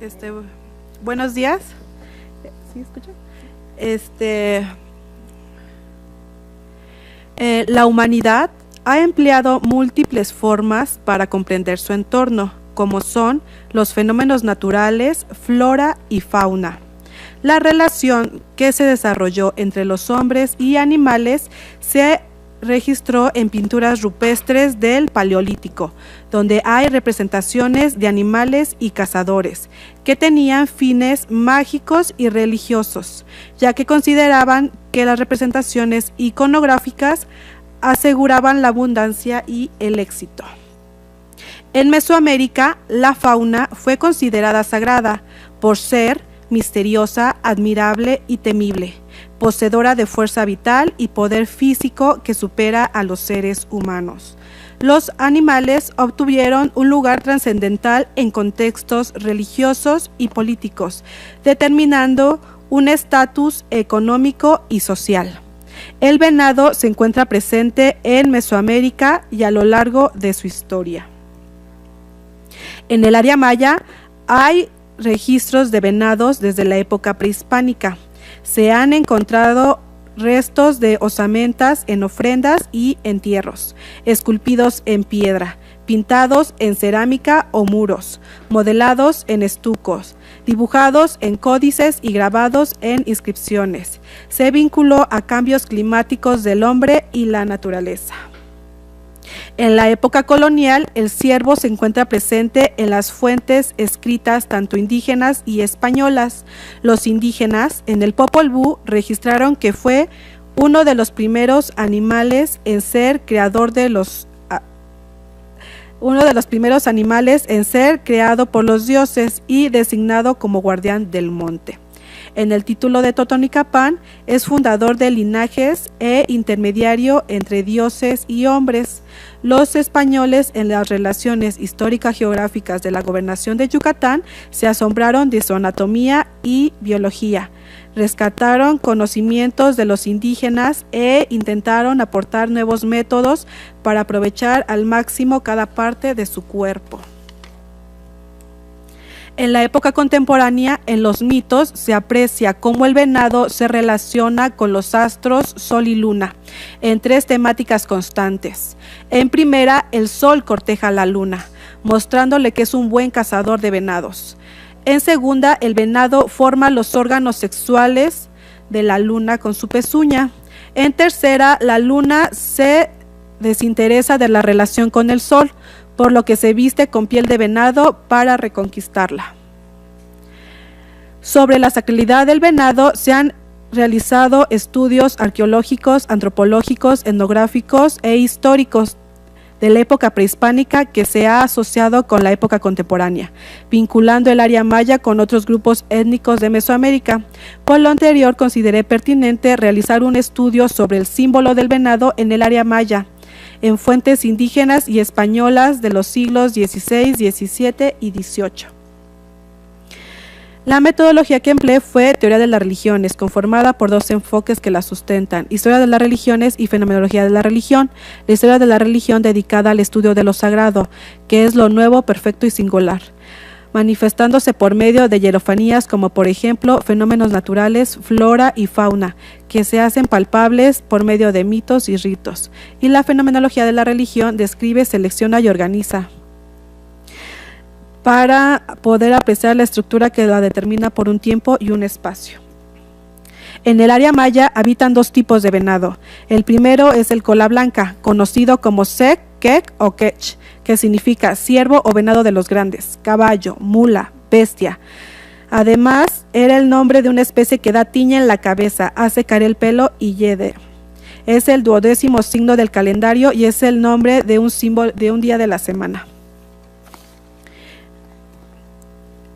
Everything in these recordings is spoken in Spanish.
Este, Buenos días. ¿Sí escucha? Este, la humanidad ha empleado múltiples formas para comprender su entorno, como son los fenómenos naturales, flora y fauna. La relación que se desarrolló entre los hombres y animales se registró en pinturas rupestres del Paleolítico, donde hay representaciones de animales y cazadores, que tenían fines mágicos y religiosos, ya que consideraban que las representaciones iconográficas aseguraban la abundancia y el éxito. En Mesoamérica, la fauna fue considerada sagrada por ser misteriosa, admirable y temible, poseedora de fuerza vital y poder físico que supera a los seres humanos. Los animales obtuvieron un lugar trascendental en contextos religiosos y políticos, determinando un estatus económico y social. El venado se encuentra presente en Mesoamérica y a lo largo de su historia. En el área maya hay registros de venados desde la época prehispánica. Se han encontrado restos de osamentas en ofrendas y entierros, esculpidos en piedra, pintados en cerámica o muros, modelados en estucos, dibujados en códices y grabados en inscripciones. Se vinculó a cambios climáticos del hombre y la naturaleza. En la época colonial, el ciervo se encuentra presente en las fuentes escritas tanto indígenas y españolas. Los indígenas en el Popol Vuh registraron que fue uno de los primeros animales en ser creado por los dioses y designado como guardián del monte. En el título de Totonicapán es fundador de linajes e intermediario entre dioses y hombres. Los españoles, en las relaciones históricas geográficas de la gobernación de Yucatán, se asombraron de su anatomía y biología, rescataron conocimientos de los indígenas e intentaron aportar nuevos métodos para aprovechar al máximo cada parte de su cuerpo. En la época contemporánea, en los mitos, se aprecia cómo el venado se relaciona con los astros Sol y Luna, en tres temáticas constantes. En primera, el Sol corteja a la Luna, mostrándole que es un buen cazador de venados. En segunda, el venado forma los órganos sexuales de la Luna con su pezuña. En tercera, la Luna se desinteresa de la relación con el Sol, por lo que se viste con piel de venado para reconquistarla. Sobre la sacralidad del venado se han realizado estudios arqueológicos, antropológicos, etnográficos e históricos de la época prehispánica que se ha asociado con la época contemporánea, vinculando el área maya con otros grupos étnicos de Mesoamérica. Por lo anterior, consideré pertinente realizar un estudio sobre el símbolo del venado en el área maya, en fuentes indígenas y españolas de los siglos XVI, XVII y XVIII. La metodología que empleé fue teoría de las religiones, conformada por dos enfoques que la sustentan: historia de las religiones y fenomenología de la religión. La historia de la religión dedicada al estudio de lo sagrado, que es lo nuevo, perfecto y singular, manifestándose por medio de hierofanías como por ejemplo fenómenos naturales, flora y fauna, que se hacen palpables por medio de mitos y ritos. Y la fenomenología de la religión describe, selecciona y organiza para poder apreciar la estructura que la determina por un tiempo y un espacio. En el área maya habitan dos tipos de venado. El primero es el cola blanca, conocido como sec, quec o quech, que significa ciervo o venado de los grandes, caballo, mula, bestia. Además, era el nombre de una especie que da tiña en la cabeza, hace caer el pelo y hiede. Es el 12º signo del calendario y es el nombre de un símbolo de un día de la semana.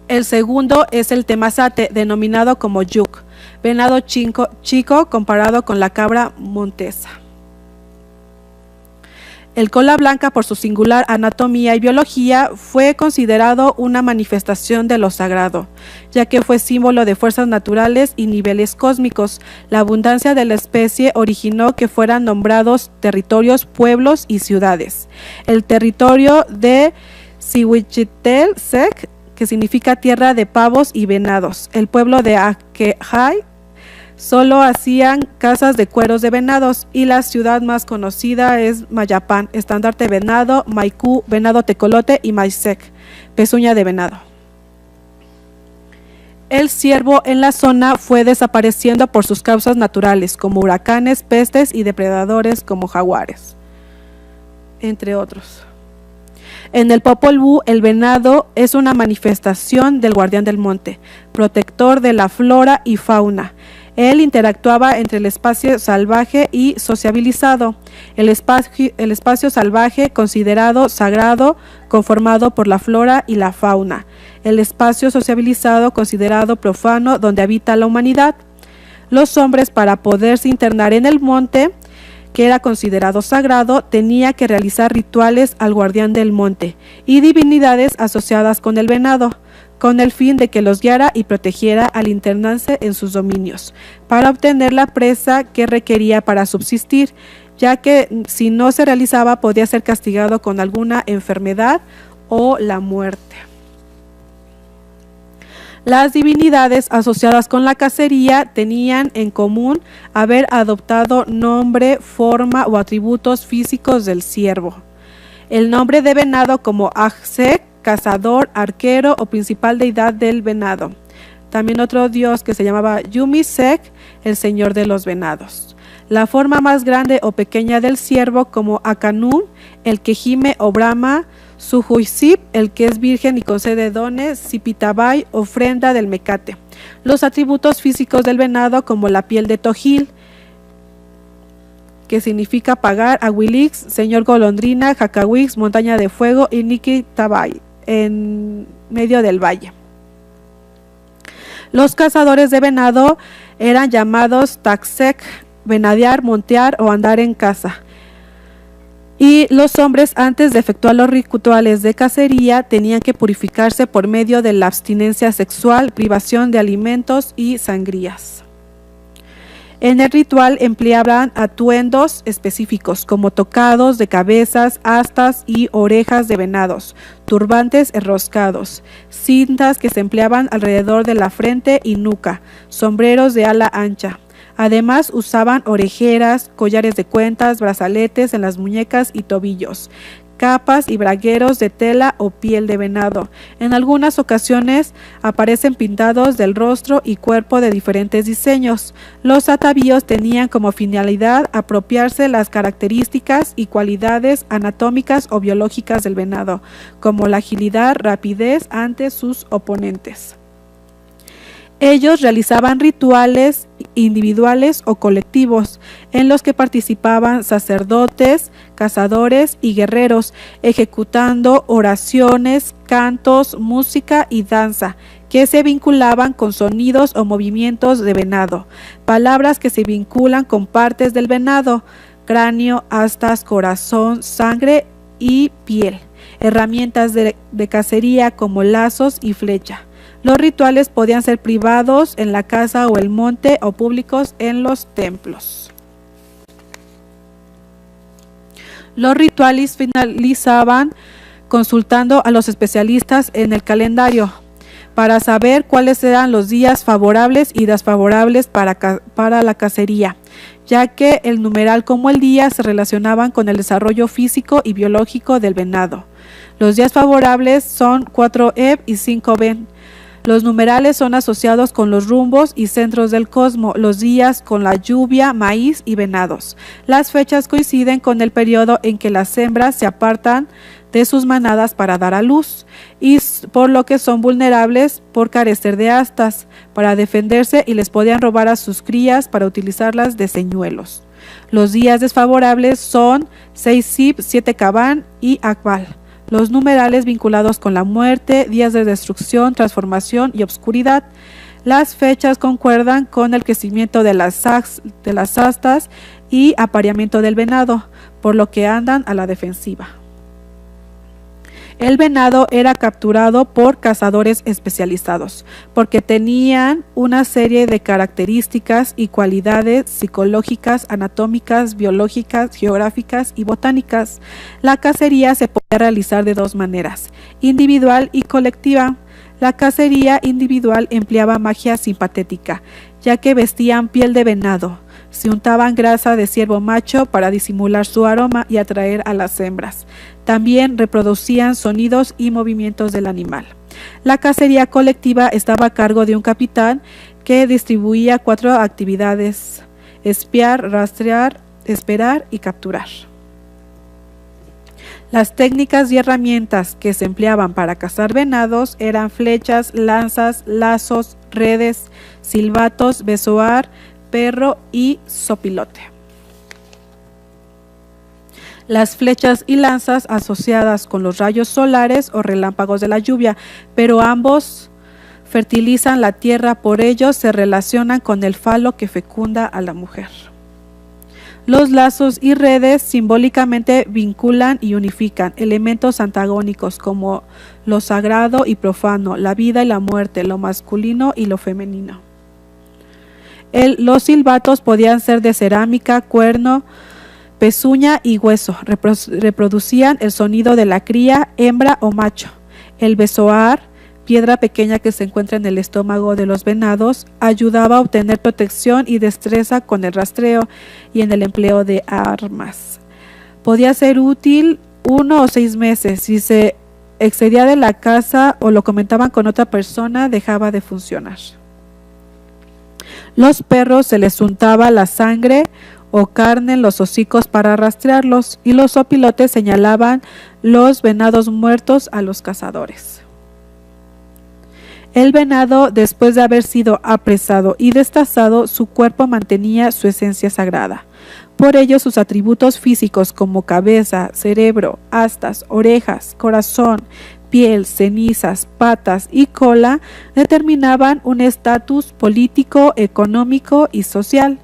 El segundo es el temazate, denominado como yuc, venado chico comparado con la cabra montesa. El cola blanca, por su singular anatomía y biología, fue considerado una manifestación de lo sagrado, ya que fue símbolo de fuerzas naturales y niveles cósmicos. La abundancia de la especie originó que fueran nombrados territorios, pueblos y ciudades. El territorio de Zihuichiltepec, que significa tierra de pavos y venados. El pueblo de Aquehai solo hacían casas de cueros de venados, y la ciudad más conocida es Mayapán, estandarte venado, Maicú, venado tecolote, y Maisec, pezuña de venado. El ciervo en la zona fue desapareciendo por sus causas naturales, como huracanes, pestes y depredadores como jaguares, entre otros. En el Popol Vuh, el venado es una manifestación del guardián del monte, protector de la flora y fauna. Él interactuaba entre el espacio salvaje y sociabilizado. El espacio salvaje, considerado sagrado, conformado por la flora y la fauna. El espacio sociabilizado, considerado profano, donde habita la humanidad. Los hombres, para poderse internar en el monte, que era considerado sagrado, tenía que realizar rituales al guardián del monte y divinidades asociadas con el venado, con el fin de que los guiara y protegiera al internarse en sus dominios, para obtener la presa que requería para subsistir, ya que si no se realizaba podía ser castigado con alguna enfermedad o la muerte. Las divinidades asociadas con la cacería tenían en común haber adoptado nombre, forma o atributos físicos del ciervo. El nombre de venado como Ajsec, cazador, arquero o principal deidad del venado. También otro dios que se llamaba Yumisec, el señor de los venados. La forma más grande o pequeña del ciervo como Akanum, el que gime o brama, Sujuisip, el que es virgen y concede dones, Sipitabai, ofrenda del mecate. Los atributos físicos del venado como la piel de Tojil, que significa pagar, Aguilix, señor golondrina, Jacawix, montaña de fuego, y Niki Tabai, en medio del valle. Los cazadores de venado eran llamados Taxec, venadear, montear o andar en caza. Y los hombres, antes de efectuar los rituales de cacería, tenían que purificarse por medio de la abstinencia sexual, privación de alimentos y sangrías. En el ritual empleaban atuendos específicos como tocados de cabezas, astas y orejas de venados, turbantes enroscados, cintas que se empleaban alrededor de la frente y nuca, sombreros de ala ancha. Además usaban orejeras, collares de cuentas, brazaletes en las muñecas y tobillos, capas y bragueros de tela o piel de venado. En algunas ocasiones aparecen pintados del rostro y cuerpo de diferentes diseños. Los atavíos tenían como finalidad apropiarse las características y cualidades anatómicas o biológicas del venado, como la agilidad, rapidez ante sus oponentes. Ellos realizaban rituales individuales o colectivos, en los que participaban sacerdotes, cazadores y guerreros, ejecutando oraciones, cantos, música y danza, que se vinculaban con sonidos o movimientos de venado, palabras que se vinculan con partes del venado, cráneo, astas, corazón, sangre y piel, herramientas de cacería como lazos y flecha. Los rituales podían ser privados en la casa o el monte o públicos en los templos. Los rituales finalizaban consultando a los especialistas en el calendario para saber cuáles eran los días favorables y desfavorables para la cacería, ya que el numeral como el día se relacionaban con el desarrollo físico y biológico del venado. Los días favorables son 4 Eb y 5 Ben. Los numerales son asociados con los rumbos y centros del cosmos, los días con la lluvia, maíz y venados. Las fechas coinciden con el periodo en que las hembras se apartan de sus manadas para dar a luz, y por lo que son vulnerables por carecer de astas para defenderse, y les podían robar a sus crías para utilizarlas de señuelos. Los días desfavorables son 6 Sib, 7 Caban y Akbal. Los numerales vinculados con la muerte, días de destrucción, transformación y obscuridad. Las fechas concuerdan con el crecimiento de las astas y apareamiento del venado, por lo que andan a la defensiva. El venado era capturado por cazadores especializados, porque tenían una serie de características y cualidades psicológicas, anatómicas, biológicas, geográficas y botánicas. La cacería se podía realizar de dos maneras, individual y colectiva. La cacería individual empleaba magia simpatética, ya que vestían piel de venado, se untaban grasa de ciervo macho para disimular su aroma y atraer a las hembras. También reproducían sonidos y movimientos del animal. La cacería colectiva estaba a cargo de un capitán que distribuía 4 actividades: espiar, rastrear, esperar y capturar. Las técnicas y herramientas que se empleaban para cazar venados eran flechas, lanzas, lazos, redes, silbatos, besoar, perro y sopilote. Las flechas y lanzas asociadas con los rayos solares o relámpagos de la lluvia, pero ambos fertilizan la tierra, por ello se relacionan con el falo que fecunda a la mujer. Los lazos y redes simbólicamente vinculan y unifican elementos antagónicos como lo sagrado y profano, la vida y la muerte, lo masculino y lo femenino. Los silbatos podían ser de cerámica, cuerno, pezuña y hueso. Reproducían el sonido de la cría, hembra o macho. El besoar, piedra pequeña que se encuentra en el estómago de los venados, ayudaba a obtener protección y destreza con el rastreo y en el empleo de armas. Podía ser útil 1 o 6 meses. Si se excedía de la caza o lo comentaban con otra persona, dejaba de funcionar. Los perros se les untaba la sangre o carne en los hocicos para rastrearlos, y los sopilotes señalaban los venados muertos a los cazadores. El venado, después de haber sido apresado y destazado, su cuerpo mantenía su esencia sagrada. Por ello, sus atributos físicos como cabeza, cerebro, astas, orejas, corazón, piel, cenizas, patas y cola determinaban un estatus político, económico y social.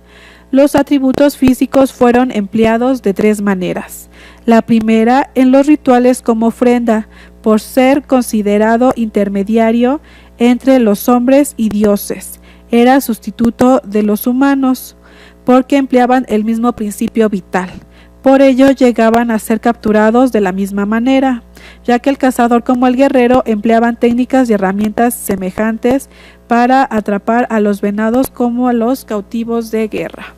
Los atributos físicos fueron empleados de 3 maneras. La primera, en los rituales como ofrenda, por ser considerado intermediario entre los hombres y dioses. Era sustituto de los humanos, porque empleaban el mismo principio vital. Por ello llegaban a ser capturados de la misma manera, ya que el cazador como el guerrero empleaban técnicas y herramientas semejantes para atrapar a los venados como a los cautivos de guerra.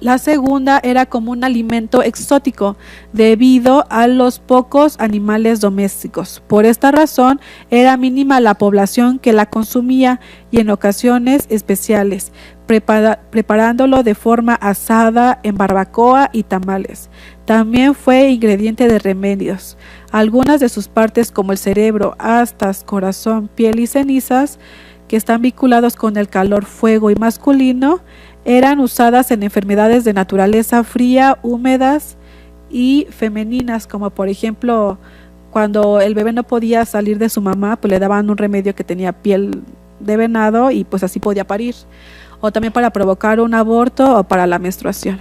La segunda era como un alimento exótico debido a los pocos animales domésticos. Por esta razón era mínima la población que la consumía y en ocasiones especiales, preparándolo de forma asada, en barbacoa y tamales. También fue ingrediente de remedios. Algunas de sus partes como el cerebro, astas, corazón, piel y cenizas, que están vinculados con el calor, fuego y masculino, eran usadas en enfermedades de naturaleza fría, húmedas y femeninas, como por ejemplo cuando el bebé no podía salir de su mamá, pues le daban un remedio que tenía piel de venado y pues así podía parir, o también para provocar un aborto o para la menstruación.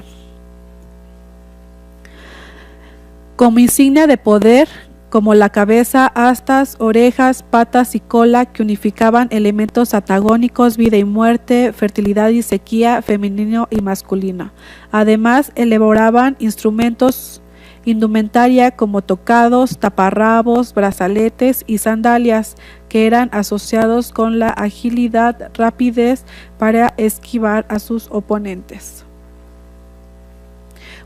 Como insignia de poder, como la cabeza, astas, orejas, patas y cola, que unificaban elementos antagónicos, vida y muerte, fertilidad y sequía, femenino y masculino. Además, elaboraban instrumentos, indumentaria como tocados, taparrabos, brazaletes y sandalias, que eran asociados con la agilidad, rapidez para esquivar a sus oponentes.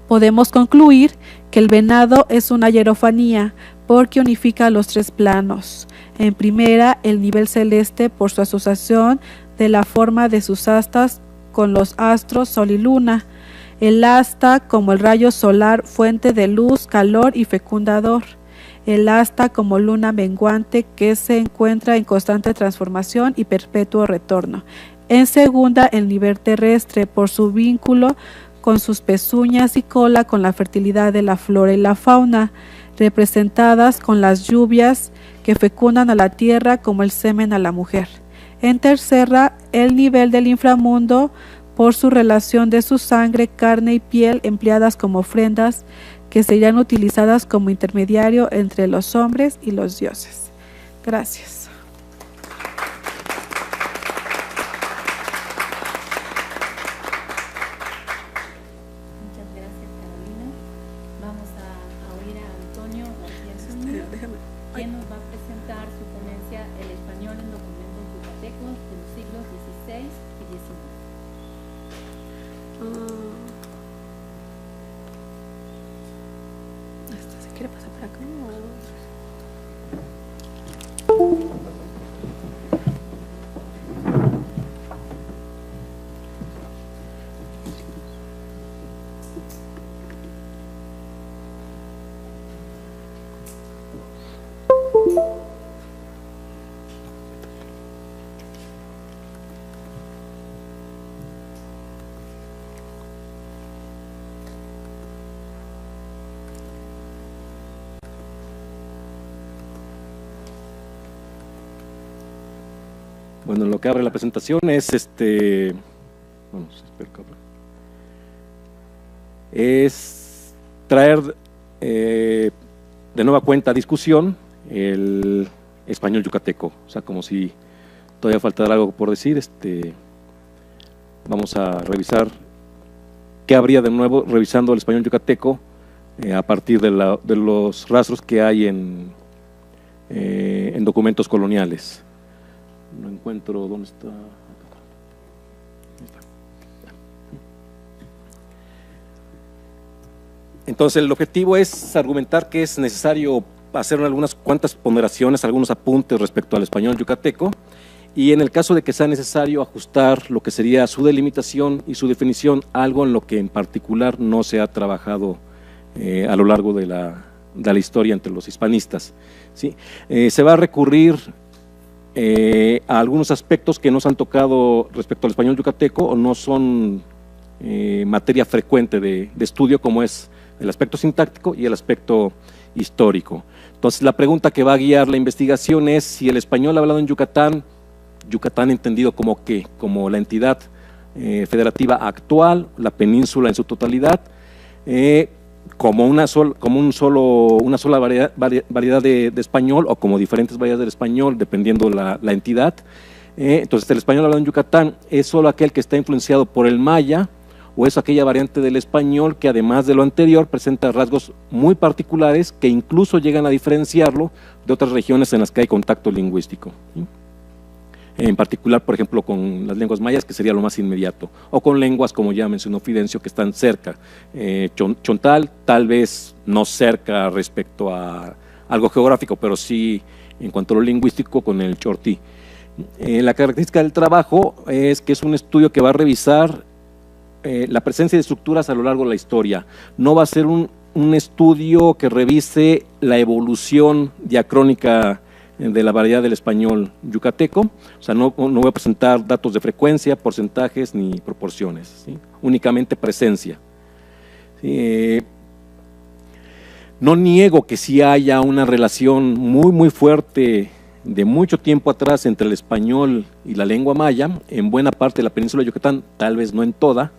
Podemos concluir que el venado es una hierofanía porque unifica los 3 planos. En primera, el nivel celeste por su asociación de la forma de sus astas con los astros, sol y luna. El asta como el rayo solar, fuente de luz, calor y fecundador. El asta como luna menguante que se encuentra en constante transformación y perpetuo retorno. En segunda, el nivel terrestre por su vínculo con sus pezuñas y cola con la fertilidad de la flora y la fauna, representadas con las lluvias que fecundan a la tierra como el semen a la mujer. En tercera, el nivel del inframundo por su relación de su sangre, carne y piel empleadas como ofrendas que serían utilizadas como intermediario entre los hombres y los dioses. Gracias. Vamos a oír a Antonio García Zúñiga. Déjame. quien nos va a presentar su ponencia El español en documentos yucatecos de los siglos XVI y ¿Se quiere pasar para acá? Bueno, lo que abre la presentación es es traer de nueva cuenta a discusión el español yucateco. O sea, como si todavía faltara algo por decir, vamos a revisar qué habría de nuevo revisando el español yucateco a partir de los rastros que hay en documentos coloniales. No encuentro dónde está. Ahí está. Entonces, el objetivo es argumentar que es necesario hacer algunas cuantas ponderaciones, algunos apuntes respecto al español yucateco, y en el caso de que sea necesario ajustar lo que sería su delimitación y su definición, algo en lo que en particular no se ha trabajado a lo largo de la historia entre los hispanistas, ¿sí? Se va a recurrir a algunos aspectos que no se han tocado respecto al español yucateco o no son materia frecuente de estudio, como es el aspecto sintáctico y el aspecto histórico. Entonces, la pregunta que va a guiar la investigación es si el español hablado en Yucatán, Yucatán entendido como ¿qué? Como la entidad federativa actual, la península en su totalidad, como una sola variedad de español o como diferentes variedades del español, dependiendo la entidad. Entonces, el español hablado en Yucatán es solo aquel que está influenciado por el maya, o es aquella variante del español que, además de lo anterior, presenta rasgos muy particulares que incluso llegan a diferenciarlo de otras regiones en las que hay contacto lingüístico, ¿sí? En particular, por ejemplo, con las lenguas mayas, que sería lo más inmediato, o con lenguas, como ya mencionó Fidencio, que están cerca. Chontal, tal vez no cerca respecto a algo geográfico, pero sí en cuanto a lo lingüístico con el chortí. La característica del trabajo es que es un estudio que va a revisar la presencia de estructuras a lo largo de la historia. No va a ser un estudio que revise la evolución diacrónica de la variedad del español yucateco. O sea, no voy a presentar datos de frecuencia, porcentajes ni proporciones, ¿sí? Únicamente presencia. No niego que sí haya una relación muy fuerte de mucho tiempo atrás entre el español y la lengua maya, en buena parte de la península de Yucatán, tal vez no en toda,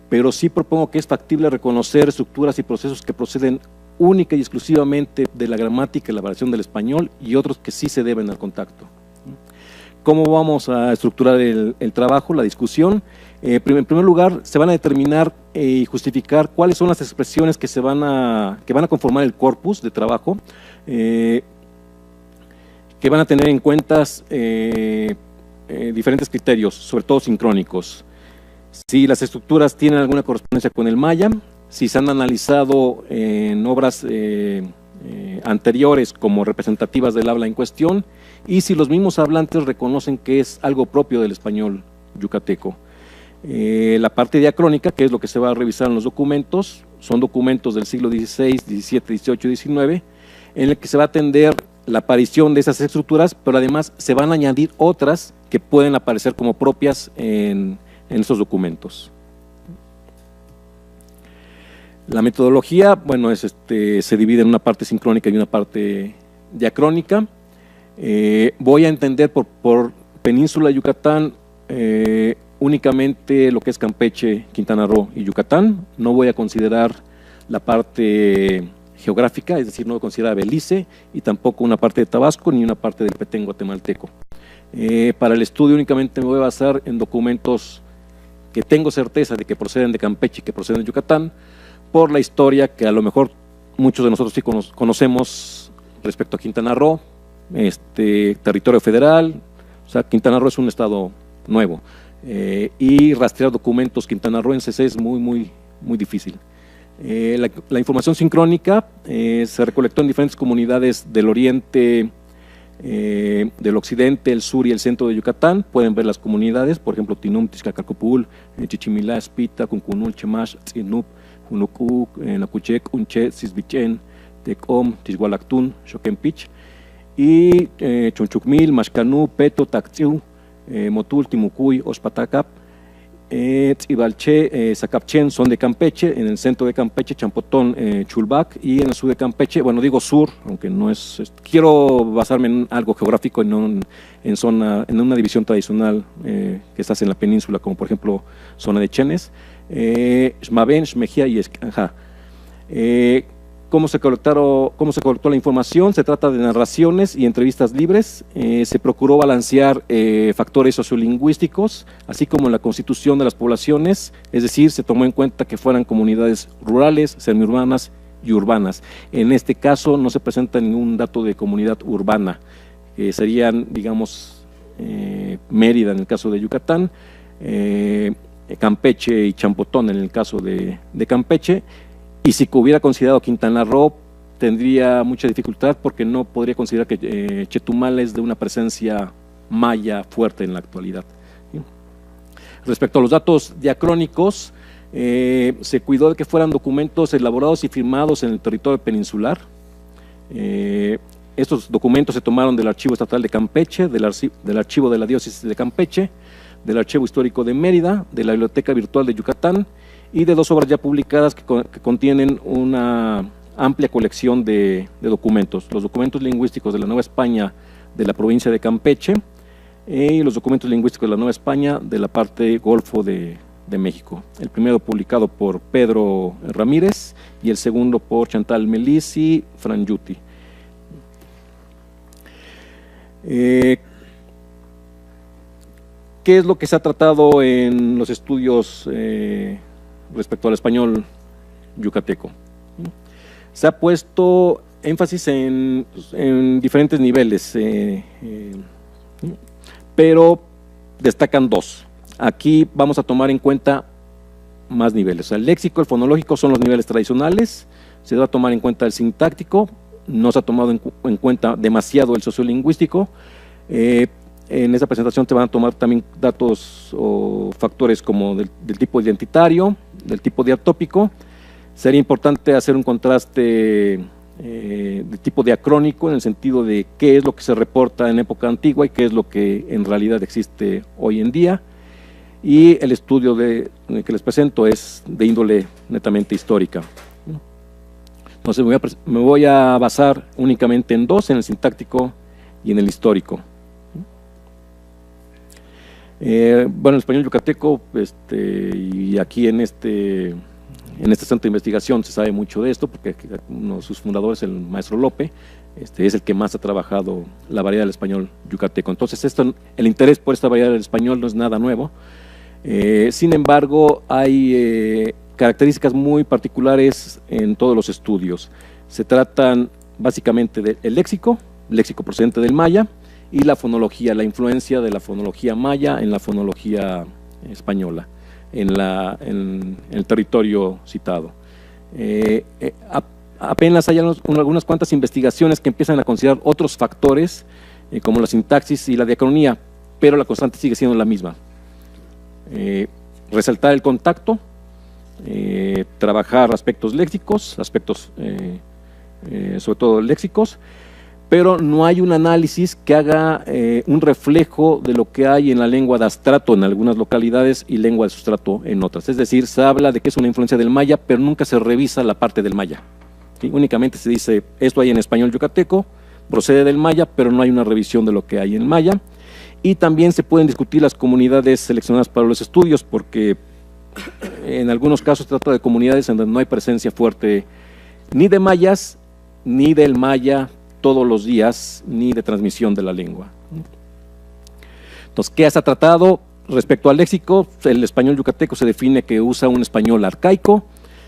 pero sí propongo que es factible reconocer estructuras y procesos que proceden única y exclusivamente de la gramática y la variación del español, y otros que sí se deben al contacto. ¿Cómo vamos a estructurar el trabajo, la discusión? En primer lugar, se van a determinar y justificar cuáles son las expresiones que van a conformar el corpus de trabajo, que van a tener en cuenta diferentes criterios, sobre todo sincrónicos. Si las estructuras tienen alguna correspondencia con el maya, si se han analizado en obras anteriores como representativas del habla en cuestión, y si los mismos hablantes reconocen que es algo propio del español yucateco. La parte diacrónica, que es lo que se va a revisar en los documentos, son documentos del siglo XVI, XVII, XVIII y XIX, en el que se va a atender la aparición de esas estructuras, pero además se van a añadir otras que pueden aparecer como propias en estos documentos. La metodología, bueno, se divide en una parte sincrónica y una parte diacrónica. Voy a entender por península de Yucatán únicamente lo que es Campeche, Quintana Roo y Yucatán. No voy a considerar la parte geográfica, es decir, no voy a considerar Belice y tampoco una parte de Tabasco ni una parte del Petén guatemalteco. Para el estudio únicamente me voy a basar en documentos que tengo certeza de que proceden de Campeche y que proceden de Yucatán, por la historia que a lo mejor muchos de nosotros sí conocemos respecto a Quintana Roo, territorio federal, o sea, Quintana Roo es un estado nuevo, y rastrear documentos quintanarroenses es muy difícil. La información sincrónica se recolectó en diferentes comunidades del oriente, del occidente, el sur y el centro de Yucatán. Pueden ver las comunidades, por ejemplo, Tinum, Tizcacacopul, Chichimilá, Espita, Cuncunul, Chemash, Tzinup, Unucu, Nacuchec, Unche, Cisbichen, Tecom, Tizhualactún, Xoquempich, y Chonchucmil, Maxcanú, Peto, Tactiu, Motul, Timucuy, Oxpatacap, Tzibalché, Zacapchen son de Campeche, en el centro de Campeche, Champotón, Chulbac, y en el sur de Campeche, bueno, digo sur, aunque no es, quiero basarme en algo geográfico, en una división tradicional que se hace en la península, como por ejemplo zona de Chenes, Xmaben, Xmejía y Escanja. ¿Cómo se colectó la información? Se trata de narraciones y entrevistas libres. Se procuró balancear factores sociolingüísticos, así como la constitución de las poblaciones, es decir, se tomó en cuenta que fueran comunidades rurales, semiurbanas y urbanas. En este caso no se presenta ningún dato de comunidad urbana, serían, digamos, Mérida en el caso de Yucatán, Campeche y Champotón en el caso de Campeche. Y si hubiera considerado Quintana Roo, tendría mucha dificultad porque no podría considerar que Chetumal es de una presencia maya fuerte en la actualidad. Respecto a los datos diacrónicos, se cuidó de que fueran documentos elaborados y firmados en el territorio peninsular. Estos documentos se tomaron del Archivo Estatal de Campeche, del Archivo de la Diócesis de Campeche, del Archivo Histórico de Mérida, de la Biblioteca Virtual de Yucatán, y de dos obras ya publicadas que contienen una amplia colección de documentos: los documentos lingüísticos de la Nueva España de la provincia de Campeche y los documentos lingüísticos de la Nueva España de la parte Golfo de México. El primero publicado por Pedro Ramírez y el segundo por Chantal Melis y Fran Yuti. ¿Qué es lo que se ha tratado en los estudios respecto al español yucateco? Se ha puesto énfasis en diferentes niveles, pero destacan dos. Aquí vamos a tomar en cuenta más niveles. O sea, el léxico, el fonológico son los niveles tradicionales, se va a tomar en cuenta el sintáctico, no se ha tomado en cuenta demasiado el sociolingüístico. En esa presentación te van a tomar también datos o factores como del tipo identitario, del tipo diatópico. Sería importante hacer un contraste de tipo diacrónico en el sentido de qué es lo que se reporta en época antigua y qué es lo que en realidad existe hoy en día. Y el estudio que les presento es de índole netamente histórica. Entonces me voy a basar únicamente en dos, en el sintáctico y en el histórico. Bueno, el español yucateco, y aquí en este centro de investigación se sabe mucho de esto, porque uno de sus fundadores, el maestro Lope, es el que más ha trabajado la variedad del español yucateco. Entonces, el interés por esta variedad del español no es nada nuevo. Sin embargo, hay características muy particulares en todos los estudios. Se tratan básicamente del léxico procedente del maya, y la fonología, la influencia de la fonología maya en la fonología española, en el territorio citado. Apenas hay algunas cuantas investigaciones que empiezan a considerar otros factores, como la sintaxis y la diacronía, pero la constante sigue siendo la misma. Resaltar el contacto, trabajar aspectos léxicos, sobre todo léxicos, pero no hay un análisis que haga un reflejo de lo que hay en la lengua de astrato en algunas localidades y lengua de sustrato en otras. Es decir, se habla de que es una influencia del maya, pero nunca se revisa la parte del maya. ¿Sí? Únicamente se dice, esto hay en español yucateco, procede del maya, pero no hay una revisión de lo que hay en maya. Y también se pueden discutir las comunidades seleccionadas para los estudios, porque en algunos casos se trata de comunidades en donde no hay presencia fuerte ni de mayas, ni del maya todos los días, ni de transmisión de la lengua. Entonces, ¿qué se ha tratado? Respecto al léxico, el español yucateco se define que usa un español arcaico,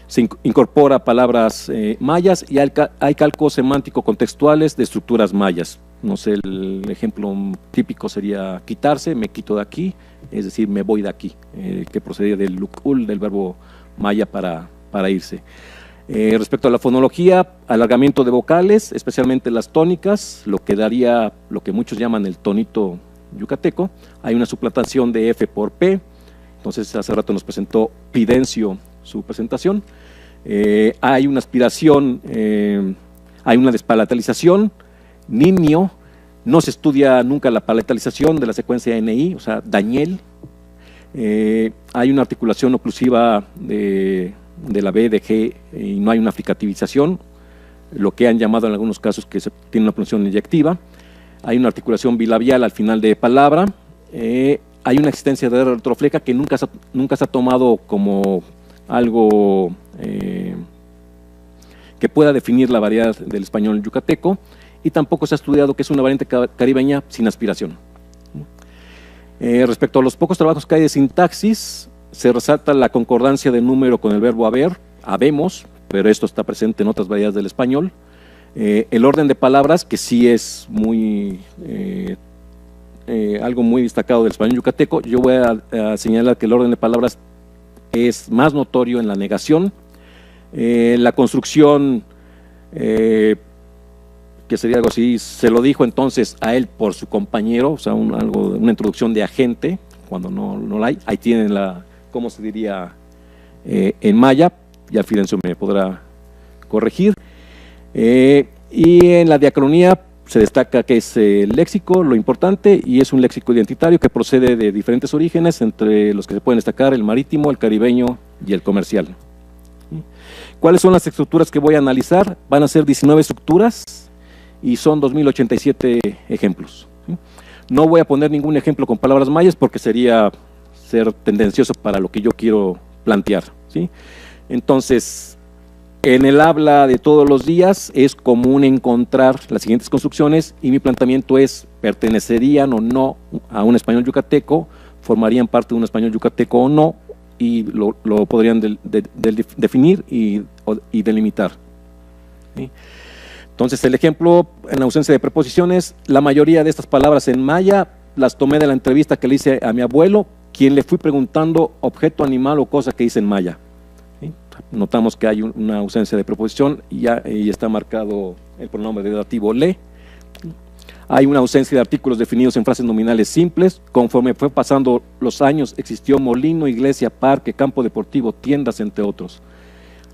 Se incorpora palabras mayas y hay calcos semántico-contextuales de estructuras mayas. No sé, el ejemplo típico sería quitarse, me quito de aquí, es decir, me voy de aquí, que procedía del lukul, del verbo maya para irse. Respecto a la fonología, alargamiento de vocales, especialmente las tónicas, lo que daría lo que muchos llaman el tonito yucateco. Hay una suplantación de F por P, entonces hace rato nos presentó Pidencio su presentación. Hay una aspiración, hay una despalatalización, niño, no se estudia nunca la palatalización de la secuencia NI, o sea, Daniel. Hay una articulación oclusiva de la B, de G, y no hay una fricativización, lo que han llamado en algunos casos que se tiene una pronunciación inyectiva. Hay una articulación bilabial al final de palabra. Hay una existencia de retrofleca que nunca se ha tomado como algo que pueda definir la variedad del español yucateco, y tampoco se ha estudiado que es una variante caribeña sin aspiración. Respecto a los pocos trabajos que hay de sintaxis, se resalta la concordancia del número con el verbo haber, habemos, pero esto está presente en otras variedades del español. El orden de palabras, que sí es muy algo muy destacado del español yucateco. Yo voy a señalar que el orden de palabras es más notorio en la negación. La construcción, que sería algo así, se lo dijo entonces a él por su compañero, o sea, una introducción de agente, cuando no la hay. Ahí tienen ¿cómo se diría en maya? Ya Fidencio me podrá corregir. Y en la diacronía se destaca que es el léxico, lo importante, y es un léxico identitario que procede de diferentes orígenes, entre los que se pueden destacar el marítimo, el caribeño y el comercial. ¿Cuáles son las estructuras que voy a analizar? Van a ser 19 estructuras y son 2087 ejemplos. No voy a poner ningún ejemplo con palabras mayas porque sería ser tendencioso para lo que yo quiero plantear, ¿sí? Entonces, en el habla de todos los días es común encontrar las siguientes construcciones, y mi planteamiento es: ¿pertenecerían o no a un español yucateco? ¿Formarían parte de un español yucateco o no? Y lo podrían definir y delimitar, ¿sí? Entonces, el ejemplo, en ausencia de preposiciones, la mayoría de estas palabras en maya las tomé de la entrevista que le hice a mi abuelo, quien le fui preguntando objeto, animal o cosa que hice en maya, ¿sí? Notamos que hay una ausencia de preposición y está marcado el pronombre de dativo le. Hay una ausencia de artículos definidos en frases nominales simples. Conforme fue pasando los años, existió molino, iglesia, parque, campo deportivo, tiendas, entre otros.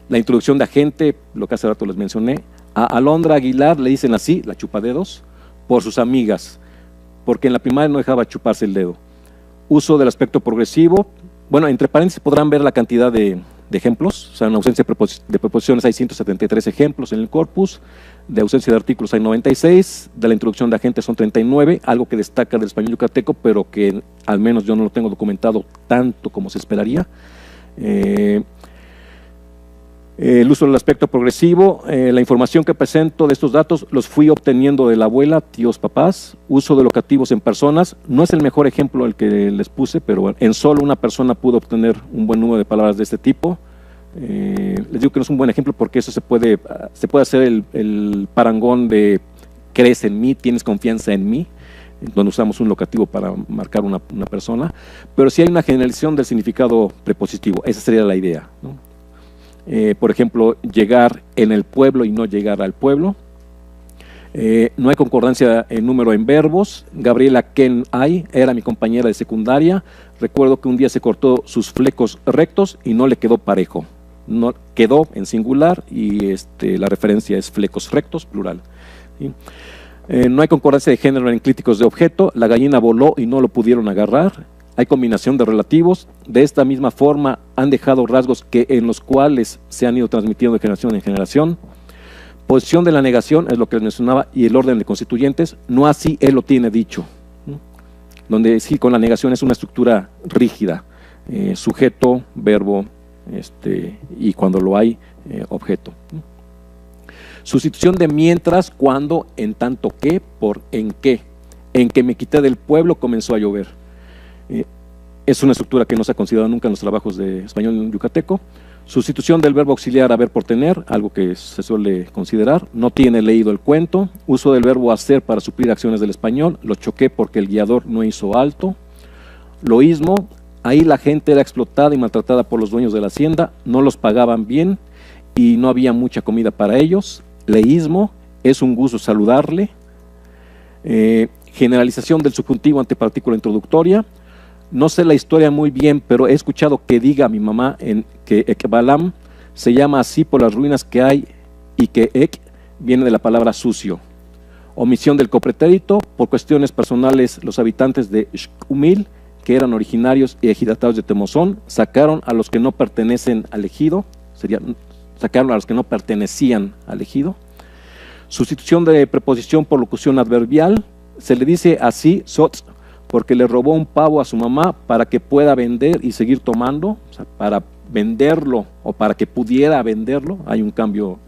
La introducción de agente, lo que hace rato les mencioné. A Alondra Aguilar le dicen así, la chupadedos, por sus amigas, porque en la primaria no dejaba chuparse el dedo. Uso del aspecto progresivo. Bueno, entre paréntesis podrán ver la cantidad de ejemplos. O sea, en ausencia de preposiciones hay 173 ejemplos en el corpus. De ausencia de artículos hay 96, de la introducción de agentes son 39, algo que destaca del español yucateco, pero que al menos yo no lo tengo documentado tanto como se esperaría. El uso del aspecto progresivo, la información que presento de estos datos los fui obteniendo de la abuela, tíos, papás. Uso de locativos en personas, no es el mejor ejemplo el que les puse, pero en solo una persona pudo obtener un buen número de palabras de este tipo. Les digo que no es un buen ejemplo porque eso se puede hacer el parangón de crees en mí, tienes confianza en mí, donde usamos un locativo para marcar una persona, pero sí hay una generalización del significado prepositivo, esa sería la idea, ¿no? Por ejemplo, llegar en el pueblo y no llegar al pueblo. No hay concordancia en número en verbos. Gabriela Ken Ay era mi compañera de secundaria. Recuerdo que un día se cortó sus flecos rectos y no le quedó parejo. No, quedó en singular y la referencia es flecos rectos, plural, ¿sí? No hay concordancia de género en críticos de objeto. La gallina voló y no lo pudieron agarrar. Hay combinación de relativos. De esta misma forma han dejado rasgos en los cuales se han ido transmitiendo de generación en generación. Posición de la negación es lo que les mencionaba, y el orden de constituyentes, no así él lo tiene dicho, ¿no? Donde sí, con la negación es una estructura rígida, sujeto, verbo, y cuando lo hay, objeto, ¿no? Sustitución de mientras, cuando, en tanto que, por en que me quité del pueblo comenzó a llover. Es una estructura que no se ha considerado nunca en los trabajos de español yucateco. Sustitución del verbo auxiliar haber por tener, algo que se suele considerar. No tiene leído el cuento. Uso del verbo hacer para suplir acciones del español. Lo choqué porque el guiador no hizo alto. Loísmo, ahí la gente era explotada y maltratada por los dueños de la hacienda. No los pagaban bien y no había mucha comida para ellos. Leísmo, es un gusto saludarle. Generalización del subjuntivo ante partícula introductoria. No sé la historia muy bien, pero he escuchado que diga mi mamá que Ekbalam se llama así por las ruinas que hay y que Ek viene de la palabra sucio. Omisión del copretérito, por cuestiones personales los habitantes de Xcumil, que eran originarios y ejidatados de Temozón, sacaron a los que no pertenecen al ejido, sacaron a los que no pertenecían al ejido. Sustitución de preposición por locución adverbial, se le dice así, Sotz, porque le robó un pavo a su mamá para que pueda vender y seguir tomando, o sea, para venderlo o para que pudiera venderlo, hay un cambio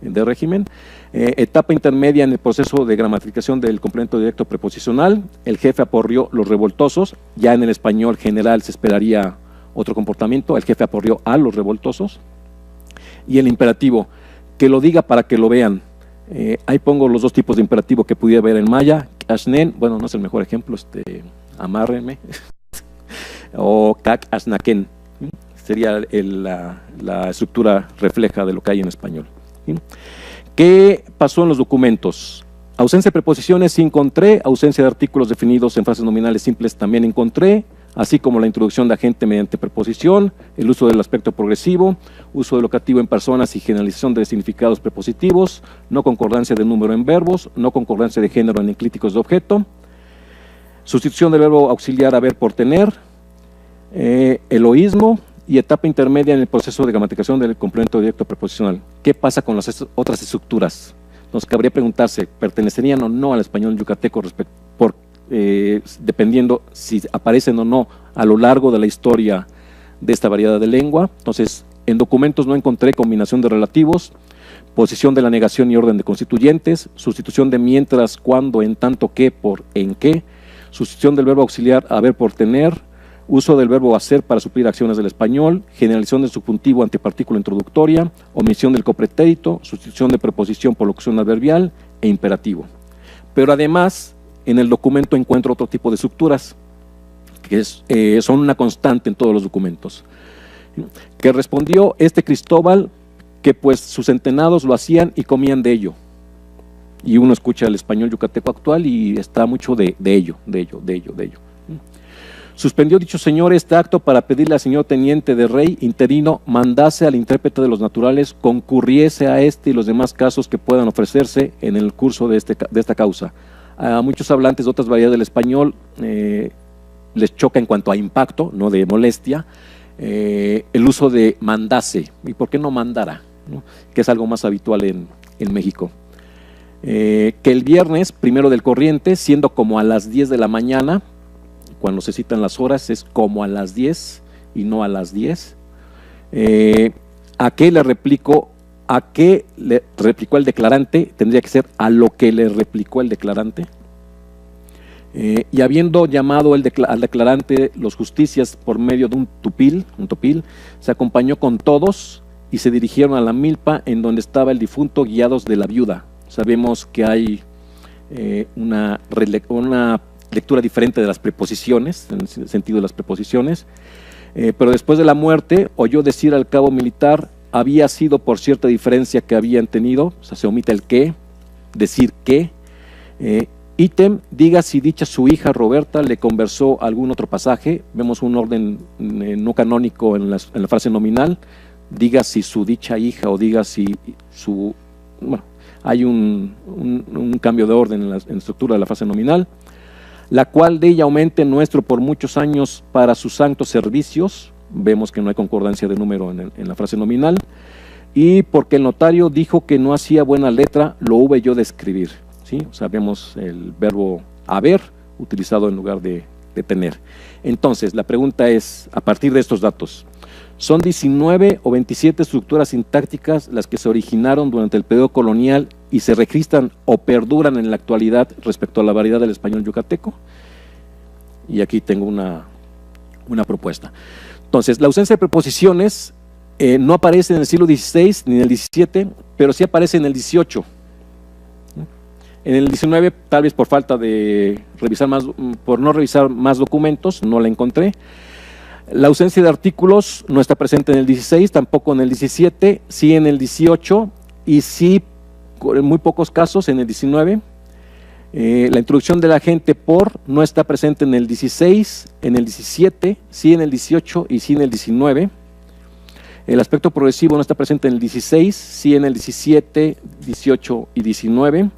de régimen. Etapa intermedia en el proceso de gramatificación del complemento directo preposicional, el jefe aporrió los revoltosos, ya en el español general se esperaría otro comportamiento, el jefe aporrió a los revoltosos, y el imperativo, que lo diga para que lo vean. Ahí pongo los dos tipos de imperativo que pudiera ver en maya. Ashnen, bueno, no es el mejor ejemplo, amárrenme, o kak asnaken, sería la estructura refleja de lo que hay en español. ¿Qué pasó en los documentos? Ausencia de preposiciones sí encontré, ausencia de artículos definidos en frases nominales simples también encontré, así como la introducción de agente mediante preposición, el uso del aspecto progresivo, uso del locativo en personas y generalización de significados prepositivos, no concordancia de número en verbos, no concordancia de género en enclíticos de objeto, sustitución del verbo auxiliar haber por tener, eloísmo y etapa intermedia en el proceso de gramatificación del complemento directo preposicional. ¿Qué pasa con las otras estructuras? Nos cabría preguntarse, ¿pertenecerían o no al español yucateco dependiendo si aparecen o no a lo largo de la historia de esta variedad de lengua? Entonces, en documentos no encontré combinación de relativos, posición de la negación y orden de constituyentes, sustitución de mientras, cuando, en tanto que, por, en que, sustitución del verbo auxiliar haber por tener, uso del verbo hacer para suplir acciones del español, generalización del subjuntivo ante partícula introductoria, omisión del copretérito, sustitución de preposición por locución adverbial e imperativo. Pero además, en el documento encuentro otro tipo de estructuras que son una constante en todos los documentos. Que respondió Cristóbal que pues sus centenados lo hacían y comían de ello. Y uno escucha el español yucateco actual y está mucho de ello. Suspendió dicho señor este acto para pedirle al señor teniente de rey interino mandase al intérprete de los naturales concurriese a este y los demás casos que puedan ofrecerse en el curso de esta causa. A muchos hablantes de otras variedades del español les choca en cuanto a impacto, no de molestia, el uso de mandase. ¿Y por qué no mandara? ¿No? Que es algo más habitual en México. Que el viernes primero del corriente, siendo como a las 10 de la mañana, cuando se citan las horas es como a las 10 y no a las 10. ¿A qué le replicó? ¿A qué le replicó el declarante? Tendría que ser a lo que le replicó el declarante. Y habiendo llamado al declarante los justicias por medio de un tupil, se acompañó con todos y se dirigieron a la milpa en donde estaba el difunto, guiados de la viuda. Sabemos que hay una lectura diferente de las preposiciones, en el sentido de las preposiciones, pero después de la muerte oyó decir al cabo militar, había sido por cierta diferencia que habían tenido, o sea, se omite el qué, decir qué, ítem, diga si dicha su hija Roberta le conversó algún otro pasaje, vemos un orden no canónico en la frase nominal, diga si su dicha hija o diga si su, bueno, hay un cambio de orden en la estructura de la frase nominal, la cual de ella aumente nuestro por muchos años para sus santos servicios, vemos que no hay concordancia de número en la frase nominal, y porque el notario dijo que no hacía buena letra, lo hube yo de escribir, ¿sí? O sea, vemos el verbo haber utilizado en lugar de tener. Entonces, la pregunta es, a partir de estos datos, ¿son 19 o 27 estructuras sintácticas las que se originaron durante el periodo colonial y se registran o perduran en la actualidad respecto a la variedad del español yucateco? Y aquí tengo una propuesta. Entonces, la ausencia de preposiciones no aparece en el siglo XVI ni en el XVII, pero sí aparece en el XVIII. En el XIX, tal vez por falta de revisar más, por no revisar más documentos, no la encontré. La ausencia de artículos no está presente en el XVI, tampoco en el XVII, sí en el XVIII y sí, en muy pocos casos, en el XIX. La introducción del agente por no está presente en el XVI, en el XVII, sí en el XVIII y sí en el XIX. El aspecto progresivo no está presente en el XVI, sí en el XVII, XVIII y XIX.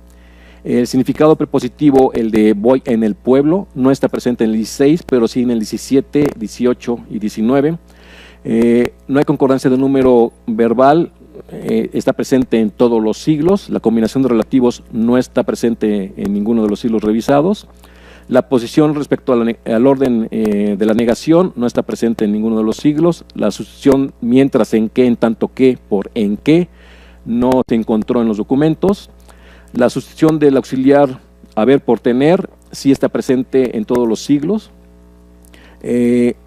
El significado prepositivo, el de voy en el pueblo, no está presente en el XVI, pero sí en el XVII, XVIII y XIX. No hay concordancia de número verbal, está presente en todos los siglos. La combinación de relativos no está presente en ninguno de los siglos revisados. La posición respecto al orden de la negación no está presente en ninguno de los siglos. La sustitución mientras, en que, en tanto que, por en que, no se encontró en los documentos. La sustitución del auxiliar haber por tener sí está presente en todos los siglos.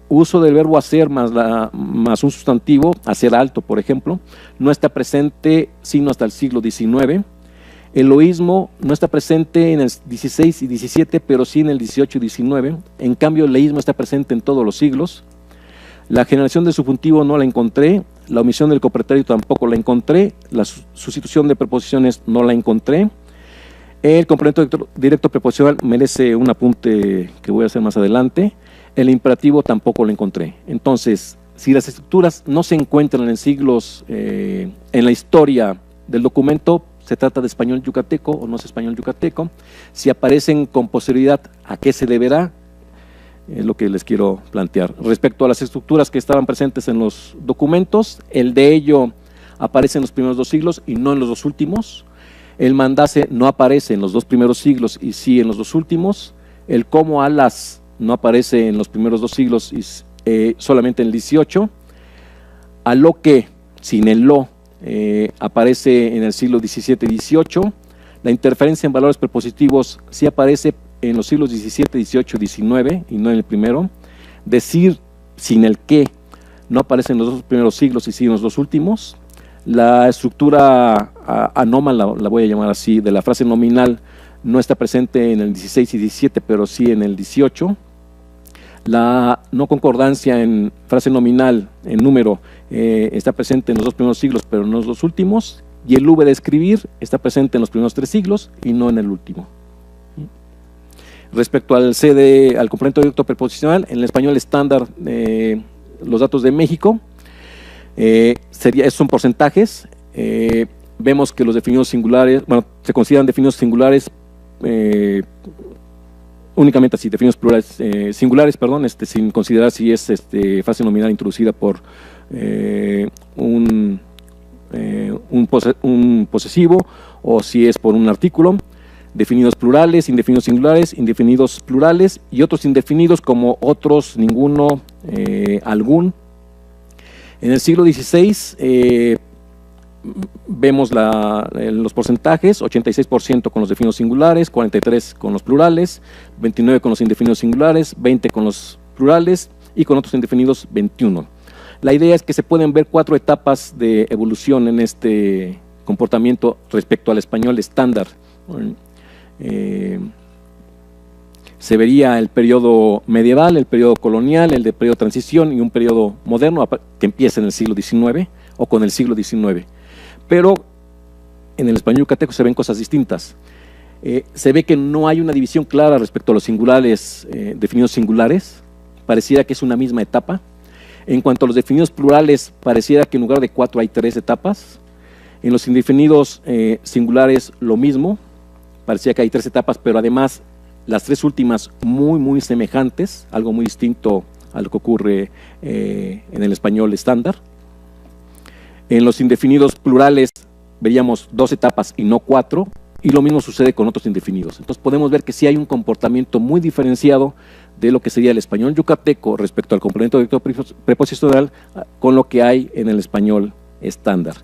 Uso del verbo hacer más un sustantivo, hacer alto, por ejemplo, no está presente sino hasta el siglo XIX. El loísmo no está presente en el XVI y XVII, pero sí en el XVIII y XIX. En cambio, el leísmo está presente en todos los siglos. La generación del subjuntivo no la encontré. La omisión del copretérito tampoco la encontré. La sustitución de preposiciones no la encontré. El complemento directo preposicional merece un apunte que voy a hacer más adelante. El imperativo tampoco lo encontré. Entonces, si las estructuras no se encuentran en siglos, en la historia del documento, se trata de español yucateco o no es español yucateco. Si aparecen con posterioridad, ¿a qué se deberá? Es lo que les quiero plantear. Respecto a las estructuras que estaban presentes en los documentos, el de ello aparece en los primeros dos siglos y no en los dos últimos. El mandase no aparece en los dos primeros siglos y sí en los dos últimos. El como a las no aparece en los primeros dos siglos y solamente en el XVIII. A lo que, sin el lo, aparece en el siglo XVII y XVIII. La interferencia en valores prepositivos sí aparece en los siglos XVII, XVIII y XIX y no en el primero. Decir sin el que no aparece en los dos primeros siglos y sí en los dos últimos. La estructura anómala, la voy a llamar así, de la frase nominal no está presente en el XVI y XVII, pero sí en el XVIII. La no concordancia en frase nominal, en número, está presente en los dos primeros siglos, pero no en los dos últimos. Y el V de escribir está presente en los primeros tres siglos y no en el último. Respecto al al complemento directo preposicional, en el español estándar, los datos de México, son porcentajes. Vemos que los definidos singulares, bueno, se consideran definidos singulares únicamente así, definidos plurales, singulares, perdón, sin considerar si es frase nominal introducida por un posesivo o si es por un artículo. Definidos plurales, indefinidos singulares, indefinidos plurales y otros indefinidos como otros, ninguno, algún. En el siglo XVI vemos los porcentajes: 86% con los definidos singulares, 43% con los plurales, 29% con los indefinidos singulares, 20% con los plurales y con otros indefinidos 21%. La idea es que se pueden ver 4 etapas de evolución en este comportamiento respecto al español estándar. Se vería el periodo medieval, el periodo colonial, el de periodo de transición y un periodo moderno que empieza en el siglo XIX o con el siglo XIX. Pero en el español yucateco se ven cosas distintas. Se ve que no hay una división clara respecto a los singulares, definidos singulares. Pareciera que es una misma etapa. En cuanto a los definidos plurales, pareciera que en lugar de 4 hay 3 etapas. En los indefinidos singulares lo mismo. Parecía que hay 3 etapas, pero además las 3 últimas muy semejantes, algo muy distinto a lo que ocurre en el español estándar. En los indefinidos plurales veíamos 2 etapas y no 4, y lo mismo sucede con otros indefinidos. Entonces podemos ver que sí hay un comportamiento muy diferenciado de lo que sería el español yucateco respecto al complemento directo preposicional con lo que hay en el español estándar.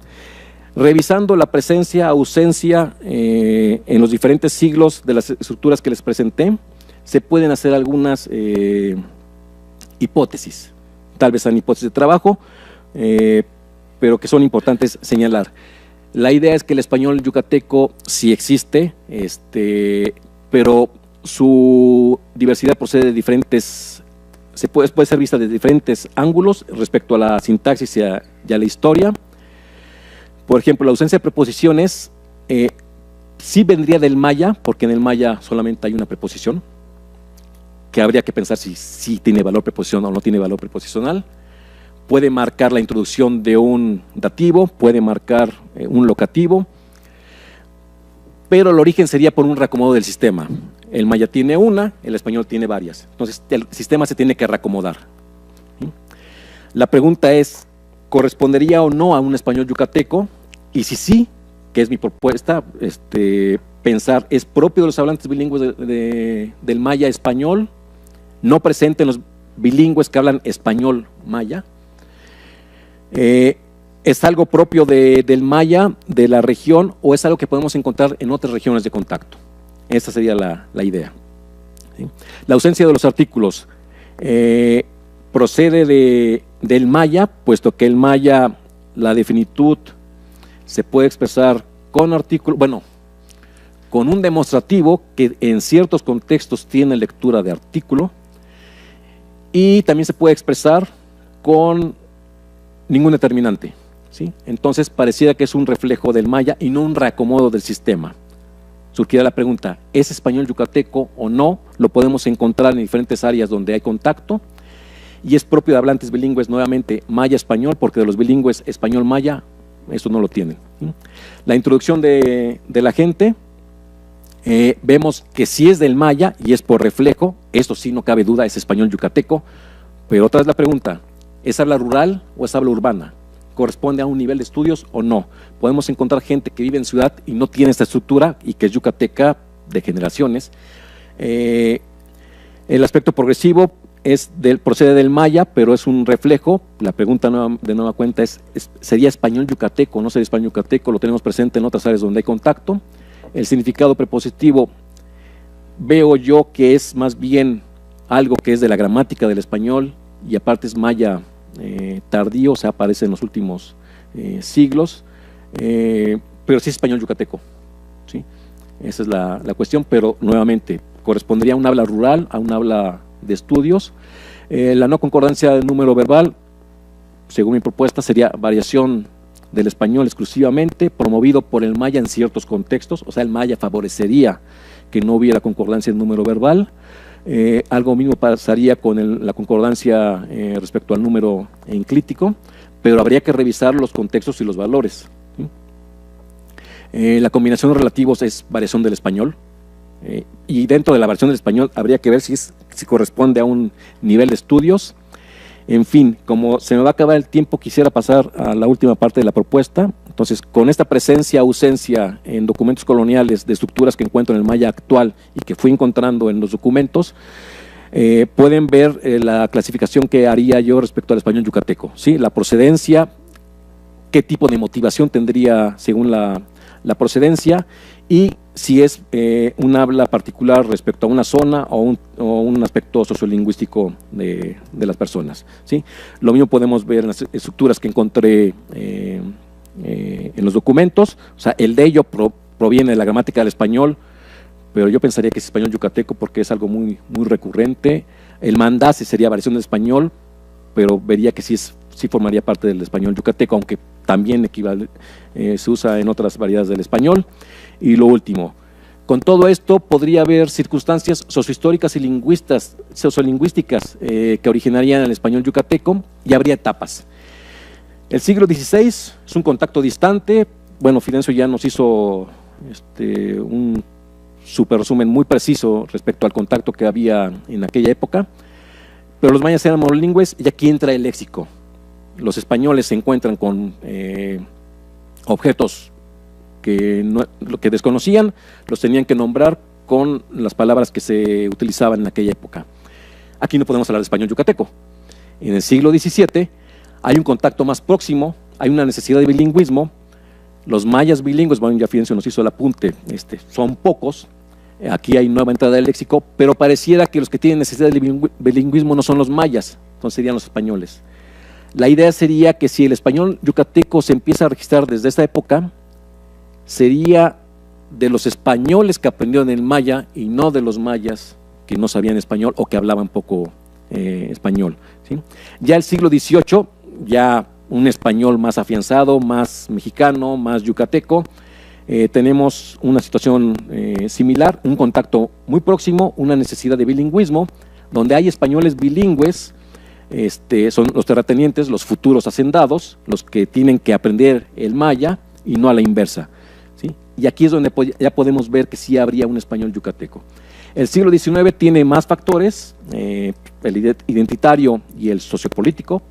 Revisando la presencia, ausencia en los diferentes siglos de las estructuras que les presenté, se pueden hacer algunas hipótesis. Tal vez sean hipótesis de trabajo, pero que son importantes señalar. La idea es que el español yucateco sí existe, pero su diversidad procede de diferentes, puede ser vista de diferentes ángulos respecto a la sintaxis y a la historia. Por ejemplo, la ausencia de preposiciones sí vendría del maya, porque en el maya solamente hay una preposición, que habría que pensar si tiene valor preposicional o no tiene valor preposicional. Puede marcar la introducción de un dativo, puede marcar un locativo, pero el origen sería por un reacomodo del sistema. El maya tiene una, el español tiene varias. Entonces, el sistema se tiene que reacomodar. ¿Sí? La pregunta es, ¿correspondería o no a un español yucateco? Y si sí, que es mi propuesta, pensar, ¿es propio de los hablantes bilingües del maya español? ¿No presente en los bilingües que hablan español maya? ¿Es algo propio del maya, de la región, o es algo que podemos encontrar en otras regiones de contacto? Esa sería la idea. ¿Sí? La ausencia de los artículos procede del maya, puesto que el maya, la definitud, se puede expresar con artículo, bueno, con un demostrativo que en ciertos contextos tiene lectura de artículo, y también se puede expresar con ningún determinante. ¿Sí? Entonces pareciera que es un reflejo del maya y no un reacomodo del sistema. Surgirá la pregunta, ¿es español yucateco o no? Lo podemos encontrar en diferentes áreas donde hay contacto, y es propio de hablantes bilingües, nuevamente, maya-español, porque de los bilingües español-maya, eso no lo tienen. ¿Sí? La introducción de la gente, vemos que sí es del maya y es por reflejo, esto sí no cabe duda, es español yucateco, pero otra vez la pregunta, ¿es habla rural o es habla urbana? ¿Corresponde a un nivel de estudios o no? Podemos encontrar gente que vive en ciudad y no tiene esta estructura y que es yucateca de generaciones. El aspecto progresivo procede del maya, pero es un reflejo. La pregunta de nueva cuenta ¿sería español yucateco o no sería español yucateco? Lo tenemos presente en otras áreas donde hay contacto. El significado prepositivo veo yo que es más bien algo que es de la gramática del español y aparte es maya tardío, o sea, aparece en los últimos siglos, pero sí es español yucateco. ¿Sí? Esa es la cuestión, pero nuevamente, correspondería a un habla rural, a un habla de estudios. La no concordancia del número verbal, según mi propuesta, sería variación del español exclusivamente, promovido por el maya en ciertos contextos, o sea, el maya favorecería que no hubiera concordancia del número verbal. Algo mismo pasaría con la concordancia respecto al número enclítico, pero habría que revisar los contextos y los valores. ¿Sí? La combinación de relativos es variación del español, y dentro de la variación del español habría que ver si corresponde a un nivel de estudios. En fin, como se me va a acabar el tiempo, quisiera pasar a la última parte de la propuesta. Entonces, con esta presencia, ausencia en documentos coloniales de estructuras que encuentro en el maya actual y que fui encontrando en los documentos, pueden ver la clasificación que haría yo respecto al español yucateco. ¿Sí? La procedencia, qué tipo de motivación tendría según la procedencia, y si es un habla particular respecto a una zona o un aspecto sociolingüístico de las personas. ¿Sí? Lo mismo podemos ver en las estructuras que encontré en los documentos. O sea, el de ello proviene de la gramática del español, pero yo pensaría que es español yucateco porque es algo muy, muy recurrente. El mandase sería variación del español, pero vería que sí formaría parte del español yucateco, aunque también se usa en otras variedades del español. Y lo último, con todo esto podría haber circunstancias sociohistóricas y sociolingüísticas que originarían el español yucateco, y habría etapas. El siglo XVI es un contacto distante. Bueno, Fidencio ya nos hizo un super resumen muy preciso respecto al contacto que había en aquella época, pero los mayas eran monolingües y aquí entra el léxico. Los españoles se encuentran con objetos que desconocían, los tenían que nombrar con las palabras que se utilizaban en aquella época. Aquí no podemos hablar de español yucateco. En el siglo XVII hay un contacto más próximo, hay una necesidad de bilingüismo. Los mayas bilingües, bueno, ya Fidencio nos hizo el apunte, son pocos. Aquí hay nueva entrada del léxico, pero pareciera que los que tienen necesidad de bilingüismo no son los mayas, entonces serían los españoles. La idea sería que si el español yucateco se empieza a registrar desde esta época, sería de los españoles que aprendieron el maya y no de los mayas que no sabían español o que hablaban poco español, ¿sí? Ya el siglo XVIII, ya un español más afianzado, más mexicano, más yucateco, tenemos una situación similar, un contacto muy próximo, una necesidad de bilingüismo, donde hay españoles bilingües, son los terratenientes, los futuros hacendados, los que tienen que aprender el maya y no a la inversa, ¿sí? Y aquí es donde ya podemos ver que sí habría un español yucateco. El siglo XIX tiene más factores, el identitario y el sociopolítico.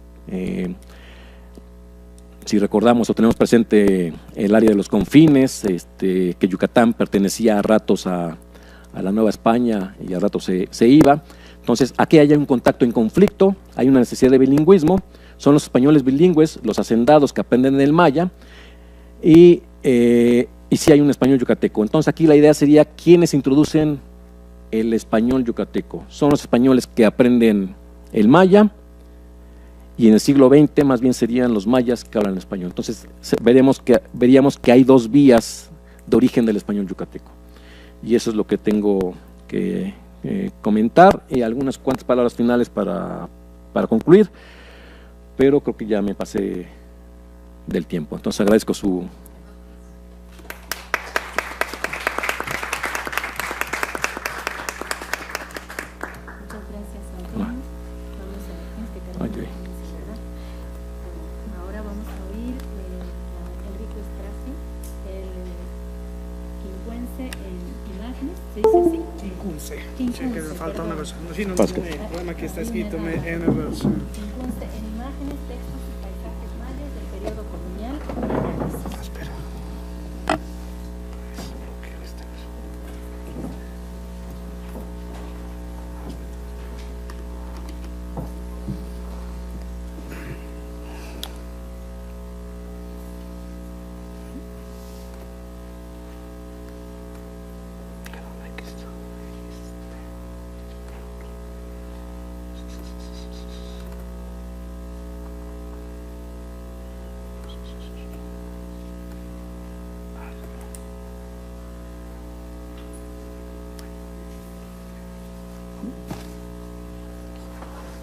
Si recordamos o tenemos presente el área de los confines, que Yucatán pertenecía a ratos a la Nueva España y a ratos se iba. Entonces, aquí hay un contacto en conflicto, hay una necesidad de bilingüismo, son los españoles bilingües, los hacendados que aprenden el maya, y sí hay un español yucateco. Entonces, aquí la idea sería quiénes introducen el español yucateco. Son los españoles que aprenden el maya, y en el siglo XX más bien serían los mayas que hablan español. Entonces veríamos que hay dos vías de origen del español yucateco. Y eso es lo que tengo que comentar, y algunas cuantas palabras finales para concluir, pero creo que ya me pasé del tiempo. Entonces agradezco su... Muchas gracias, Antonio. Ahora vamos a oír a Enrico Strassi, el quincuense en imágenes, ¿se dice así? Quincuense. Quincuense, Che, che falta una cosa. perdón. Sì, non Pasca. il problema è che sta scritto è una cosa. Quincuense en imágenes, textos y paisajes mayas del periodo colonial y análisis. Aspetta.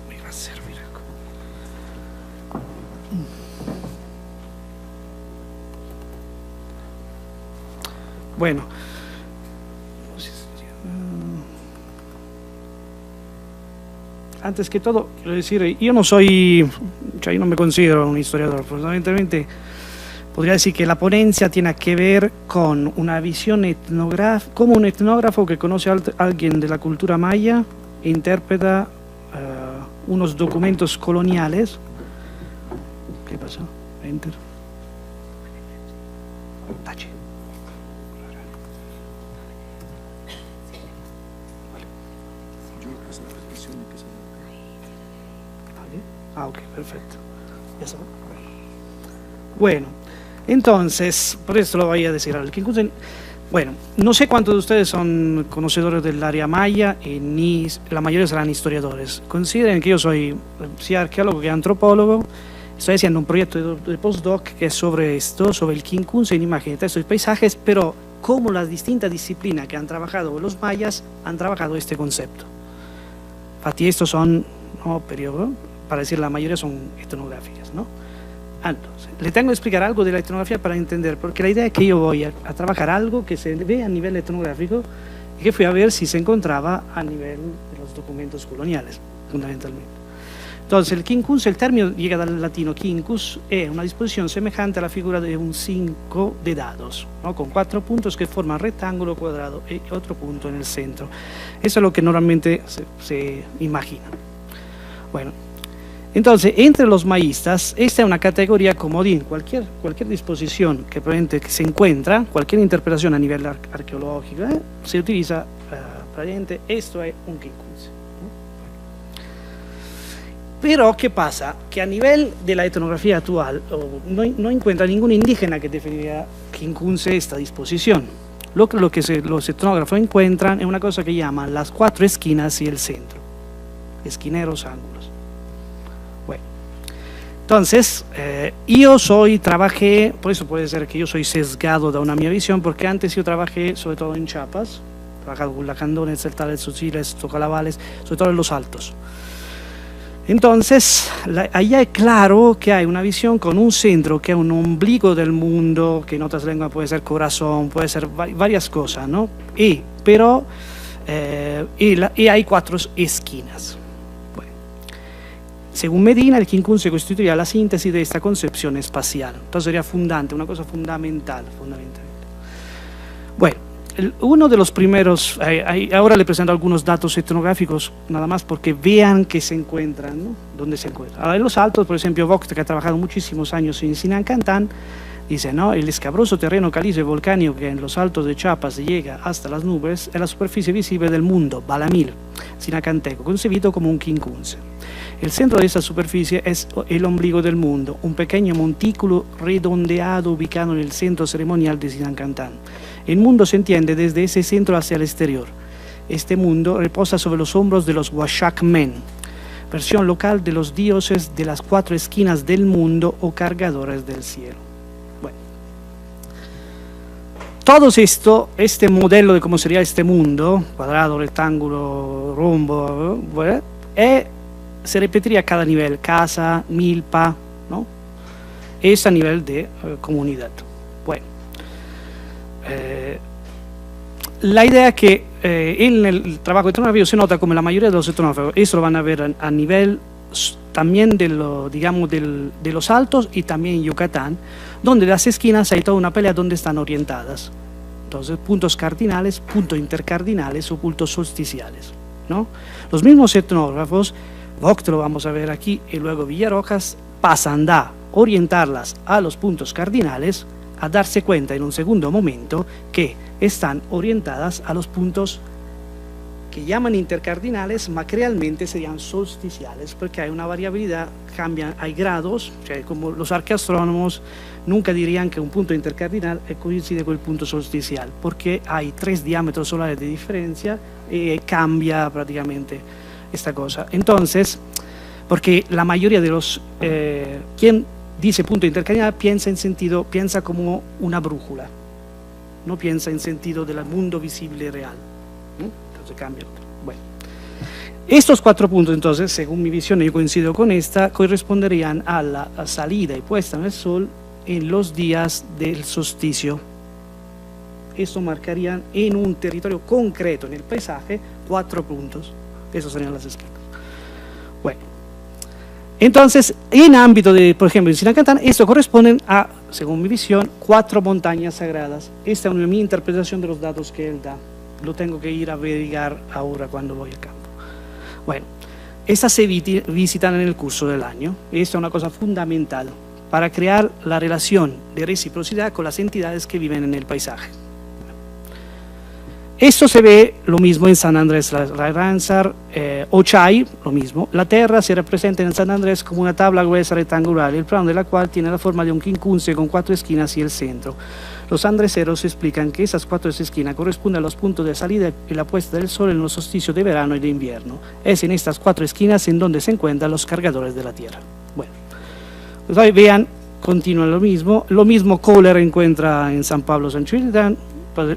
Mi va a servire. Bueno, antes que todo, quiero decir, yo no soy, yo no me considero un historiador, fundamentalmente podría decir que la ponencia tiene que ver con una visión etnográfica, como un etnógrafo que conoce a alguien de la cultura maya e interpreta unos documentos coloniales. ¿Qué pasó? Enter. Tache. Ah, ok, perfecto. Ya está. Bueno, entonces, por eso lo voy a decir ahora. Bueno, no sé cuántos de ustedes son conocedores del área maya, y ni la mayoría serán historiadores. Consideren que yo soy sí arqueólogo que antropólogo. Estoy haciendo un proyecto de postdoc que es sobre esto, sobre el quincunce en imágenes, textos y paisajes, pero cómo las distintas disciplinas que han trabajado los mayas han trabajado este concepto. Infatti estos son, no, periodo, para decir la mayoría son etnográficas, ¿no? Entonces, le tengo que explicar algo de la etnografía para entender, porque la idea es que yo voy a trabajar algo que se ve a nivel etnográfico y que fui a ver si se encontraba a nivel de los documentos coloniales, fundamentalmente. Entonces, el quincunce, el término llega del latino quincus, es una disposición semejante a la figura de un 5 de dados, ¿no? Con 4 puntos que forman rectángulo, cuadrado y otro punto en el centro. Eso es lo que normalmente se imagina. Bueno, entonces, entre los mayistas, esta es una categoría comodín. Cualquier disposición que probablemente se encuentra, cualquier interpretación a nivel arqueológico, se utiliza probablemente, esto es un quincunce. Pero, ¿qué pasa? Que a nivel de la etnografía actual no encuentra ningún indígena que definiría quincunce esta disposición. Lo que los etnógrafos encuentran es una cosa que llaman las 4 esquinas y el centro. Esquineros, ángulos. Bueno, Entonces, trabajé, por eso puede ser que yo soy sesgado de una mía visión, porque antes yo trabajé sobre todo en Chiapas, he trabajado con Lacandones, Celtales, Sochiles, Tocalavales, sobre todo en los altos. Entonces, ahí es claro que hay una visión con un centro que es un ombligo del mundo, que en otras lenguas puede ser corazón, puede ser varias cosas, ¿no? Pero hay 4 esquinas. Bueno, según Medina, el quincunce constituiría la síntesis de esta concepción espacial. Entonces sería fundante, una cosa fundamental, fundamentalmente. Bueno, uno de los primeros, ahora le presento algunos datos etnográficos, nada más porque vean que se encuentran, ¿no? ¿Dónde se encuentran? Ahora, en los altos, por ejemplo, Vogt, que ha trabajado muchísimos años en Sinacantán, dice, ¿no? El escabroso terreno calizo y volcánico que en los altos de Chiapas llega hasta las nubes es la superficie visible del mundo, Balamil, sinacanteco, concebido como un quincunce. El centro de esta superficie es el ombligo del mundo, un pequeño montículo redondeado ubicado en el centro ceremonial de Sinacantán. El mundo se entiende desde ese centro hacia el exterior. Este mundo reposa sobre los hombros de los Huashacmen, versión local de los dioses de las 4 esquinas del mundo o cargadores del cielo. Bueno, todo esto, este modelo de cómo sería este mundo, cuadrado, rectángulo, rombo, se repetiría a cada nivel, casa, milpa, ¿no? Es a nivel de comunidad. Bueno. La idea es que en el trabajo etnográfico se nota como la mayoría de los etnógrafos, eso lo van a ver a nivel también de los altos y también en Yucatán, donde las esquinas hay toda una pelea donde están orientadas. Entonces, puntos cardinales, puntos intercardinales o puntos solsticiales, ¿no? Los mismos etnógrafos, Vogt lo vamos a ver aquí y luego Villarojas, pasan a orientarlas a los puntos cardinales, a darse cuenta en un segundo momento que están orientadas a los puntos que llaman intercardinales, ma que realmente serían solsticiales, porque hay una variabilidad, cambian, hay grados, como los arqueastrónomos nunca dirían que un punto intercardinal coincide con el punto solsticial, porque hay 3 diámetros solares de diferencia y cambia prácticamente esta cosa. Entonces, porque la mayoría de los, quien dice punto intercardinal piensa como una brújula, no piensa en sentido del mundo visible real, ¿no? Entonces cambia. Bueno, estos 4 puntos, entonces, según mi visión, yo coincido con esta, corresponderían a la salida y puesta en el sol en los días del solsticio. Esto marcarían en un territorio concreto, en el paisaje, 4 puntos. Esos serían las esquinas. Bueno, entonces, en ámbito de, por ejemplo, en Sinacantán, esto corresponde a, según mi visión, 4 montañas sagradas. Esta es mi interpretación de los datos que él da. Lo tengo que ir a verificar ahora cuando voy al campo. Bueno, estas se visitan en el curso del año. Esta es una cosa fundamental para crear la relación de reciprocidad con las entidades que viven en el paisaje. Esto se ve lo mismo en San Andrés Ramsar, Ochay, lo mismo. La tierra se representa en San Andrés como una tabla gruesa rectangular, el plano de la cual tiene la forma de un quincunce con 4 esquinas y el centro. Los andreseros explican que esas 4 esquinas corresponden a los puntos de salida y la puesta del sol en los solsticios de verano y de invierno. Es en estas 4 esquinas en donde se encuentran los cargadores de la tierra. Bueno, pues ahí vean, continúa lo mismo Kohler encuentra en San Pablo, San Chuilitán.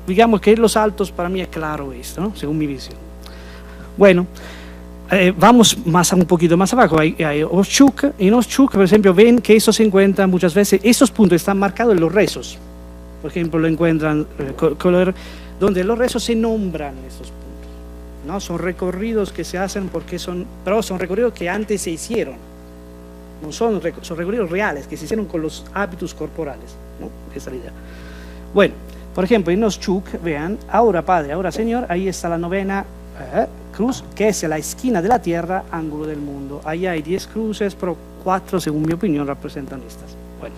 Digamos que en los altos para mí es claro esto, ¿no? Según mi visión. Bueno, vamos un poquito más abajo, hay Oshchuk. En Oshchuk, por ejemplo, ven que eso se encuentra muchas veces, esos puntos están marcados en los rezos. Por ejemplo, lo encuentran donde los rezos se nombran esos puntos, ¿no? Son recorridos que se hacen pero son recorridos que antes se hicieron. No son recorridos reales, que se hicieron con los hábitos corporales, ¿no? Esa es la idea. Bueno, por ejemplo, en Oshchuk, vean, ahora Padre, ahora Señor, ahí está la 9ª cruz, que es la esquina de la tierra, ángulo del mundo. Ahí hay 10 cruces, pero 4, según mi opinión, representan estas. Bueno,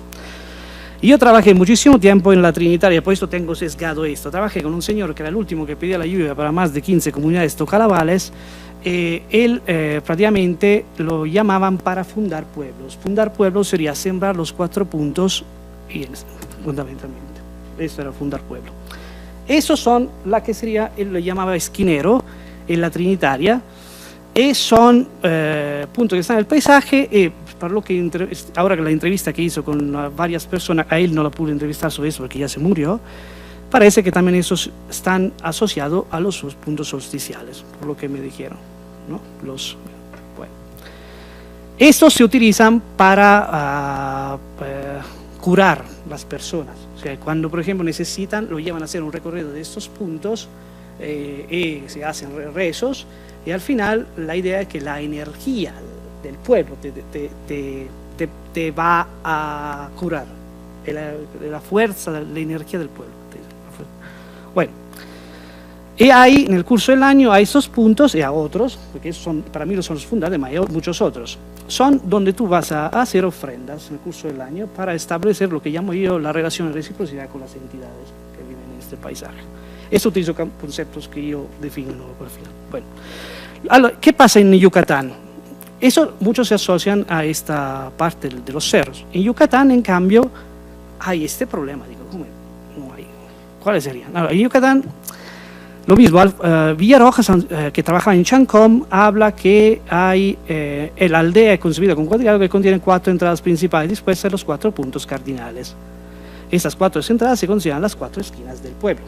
yo trabajé muchísimo tiempo en la Trinitaria, por eso tengo sesgado esto. Trabajé con un señor que era el último que pedía la lluvia para más de 15 comunidades tocalavales. Él prácticamente lo llamaban para fundar pueblos. Fundar pueblos sería sembrar los 4 puntos, fundamentalmente. Eso era fundar pueblo. Esos son la que sería, él lo llamaba esquinero en la Trinitaria, y son puntos que están en el paisaje, para lo que ahora que la entrevista que hizo con varias personas, a él no la pude entrevistar sobre eso porque ya se murió, parece que también esos están asociados a los puntos solsticiales, por lo que me dijeron, ¿no? Bueno. Estos se utilizan para curar las personas. O sea, cuando, por ejemplo, necesitan, lo llevan a hacer un recorrido de estos puntos y se hacen rezos, y al final la idea es que la energía del pueblo te va a curar, la fuerza, la energía del pueblo. Bueno, y ahí en el curso del año hay estos puntos y a otros, porque para mí son los fundamentales, pero hay muchos otros. Son donde tú vas a hacer ofrendas en el curso del año para establecer lo que llamo yo la relación de reciprocidad con las entidades que viven en este paisaje. Eso utilizo conceptos que yo defino por final. Bueno, ¿qué pasa en Yucatán? Eso muchos se asocian a esta parte de los cerros. En Yucatán, en cambio, hay este problema. Digo, ¿cómo no hay? ¿Cuáles serían? Ahora, en Yucatán, lo mismo, Villarojas, que trabaja en Chancom, habla que hay, la aldea es concebida con cuadrilátero que contiene 4 entradas principales dispuestas en los 4 puntos cardinales. Estas 4 entradas se consideran las 4 esquinas del pueblo.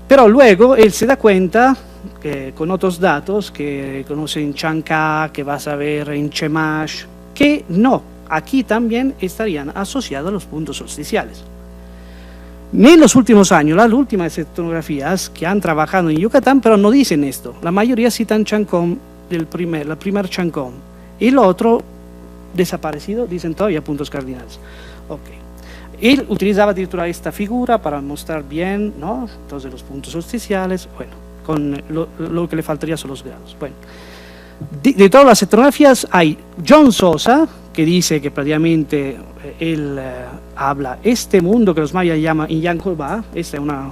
Pero luego él se da cuenta, con otros datos, que conoce en Chancá, que vas a ver en Chemash, que no, aquí también estarían asociados a los puntos solsticiales. En los últimos años, las últimas etnografías que han trabajado en Yucatán, pero no dicen esto. La mayoría citan Chancom, la primer Chancom. Y lo otro, desaparecido, dicen todavía puntos cardinales. Okay. Él utilizaba titular esta figura para mostrar bien, ¿no? Entonces los puntos solsticiales, bueno, con lo que le faltaría son los grados. Bueno, de todas las etnografías hay John Sosa, que dice que prácticamente él habla este mundo que los mayas llaman Inyancolbá, esta es una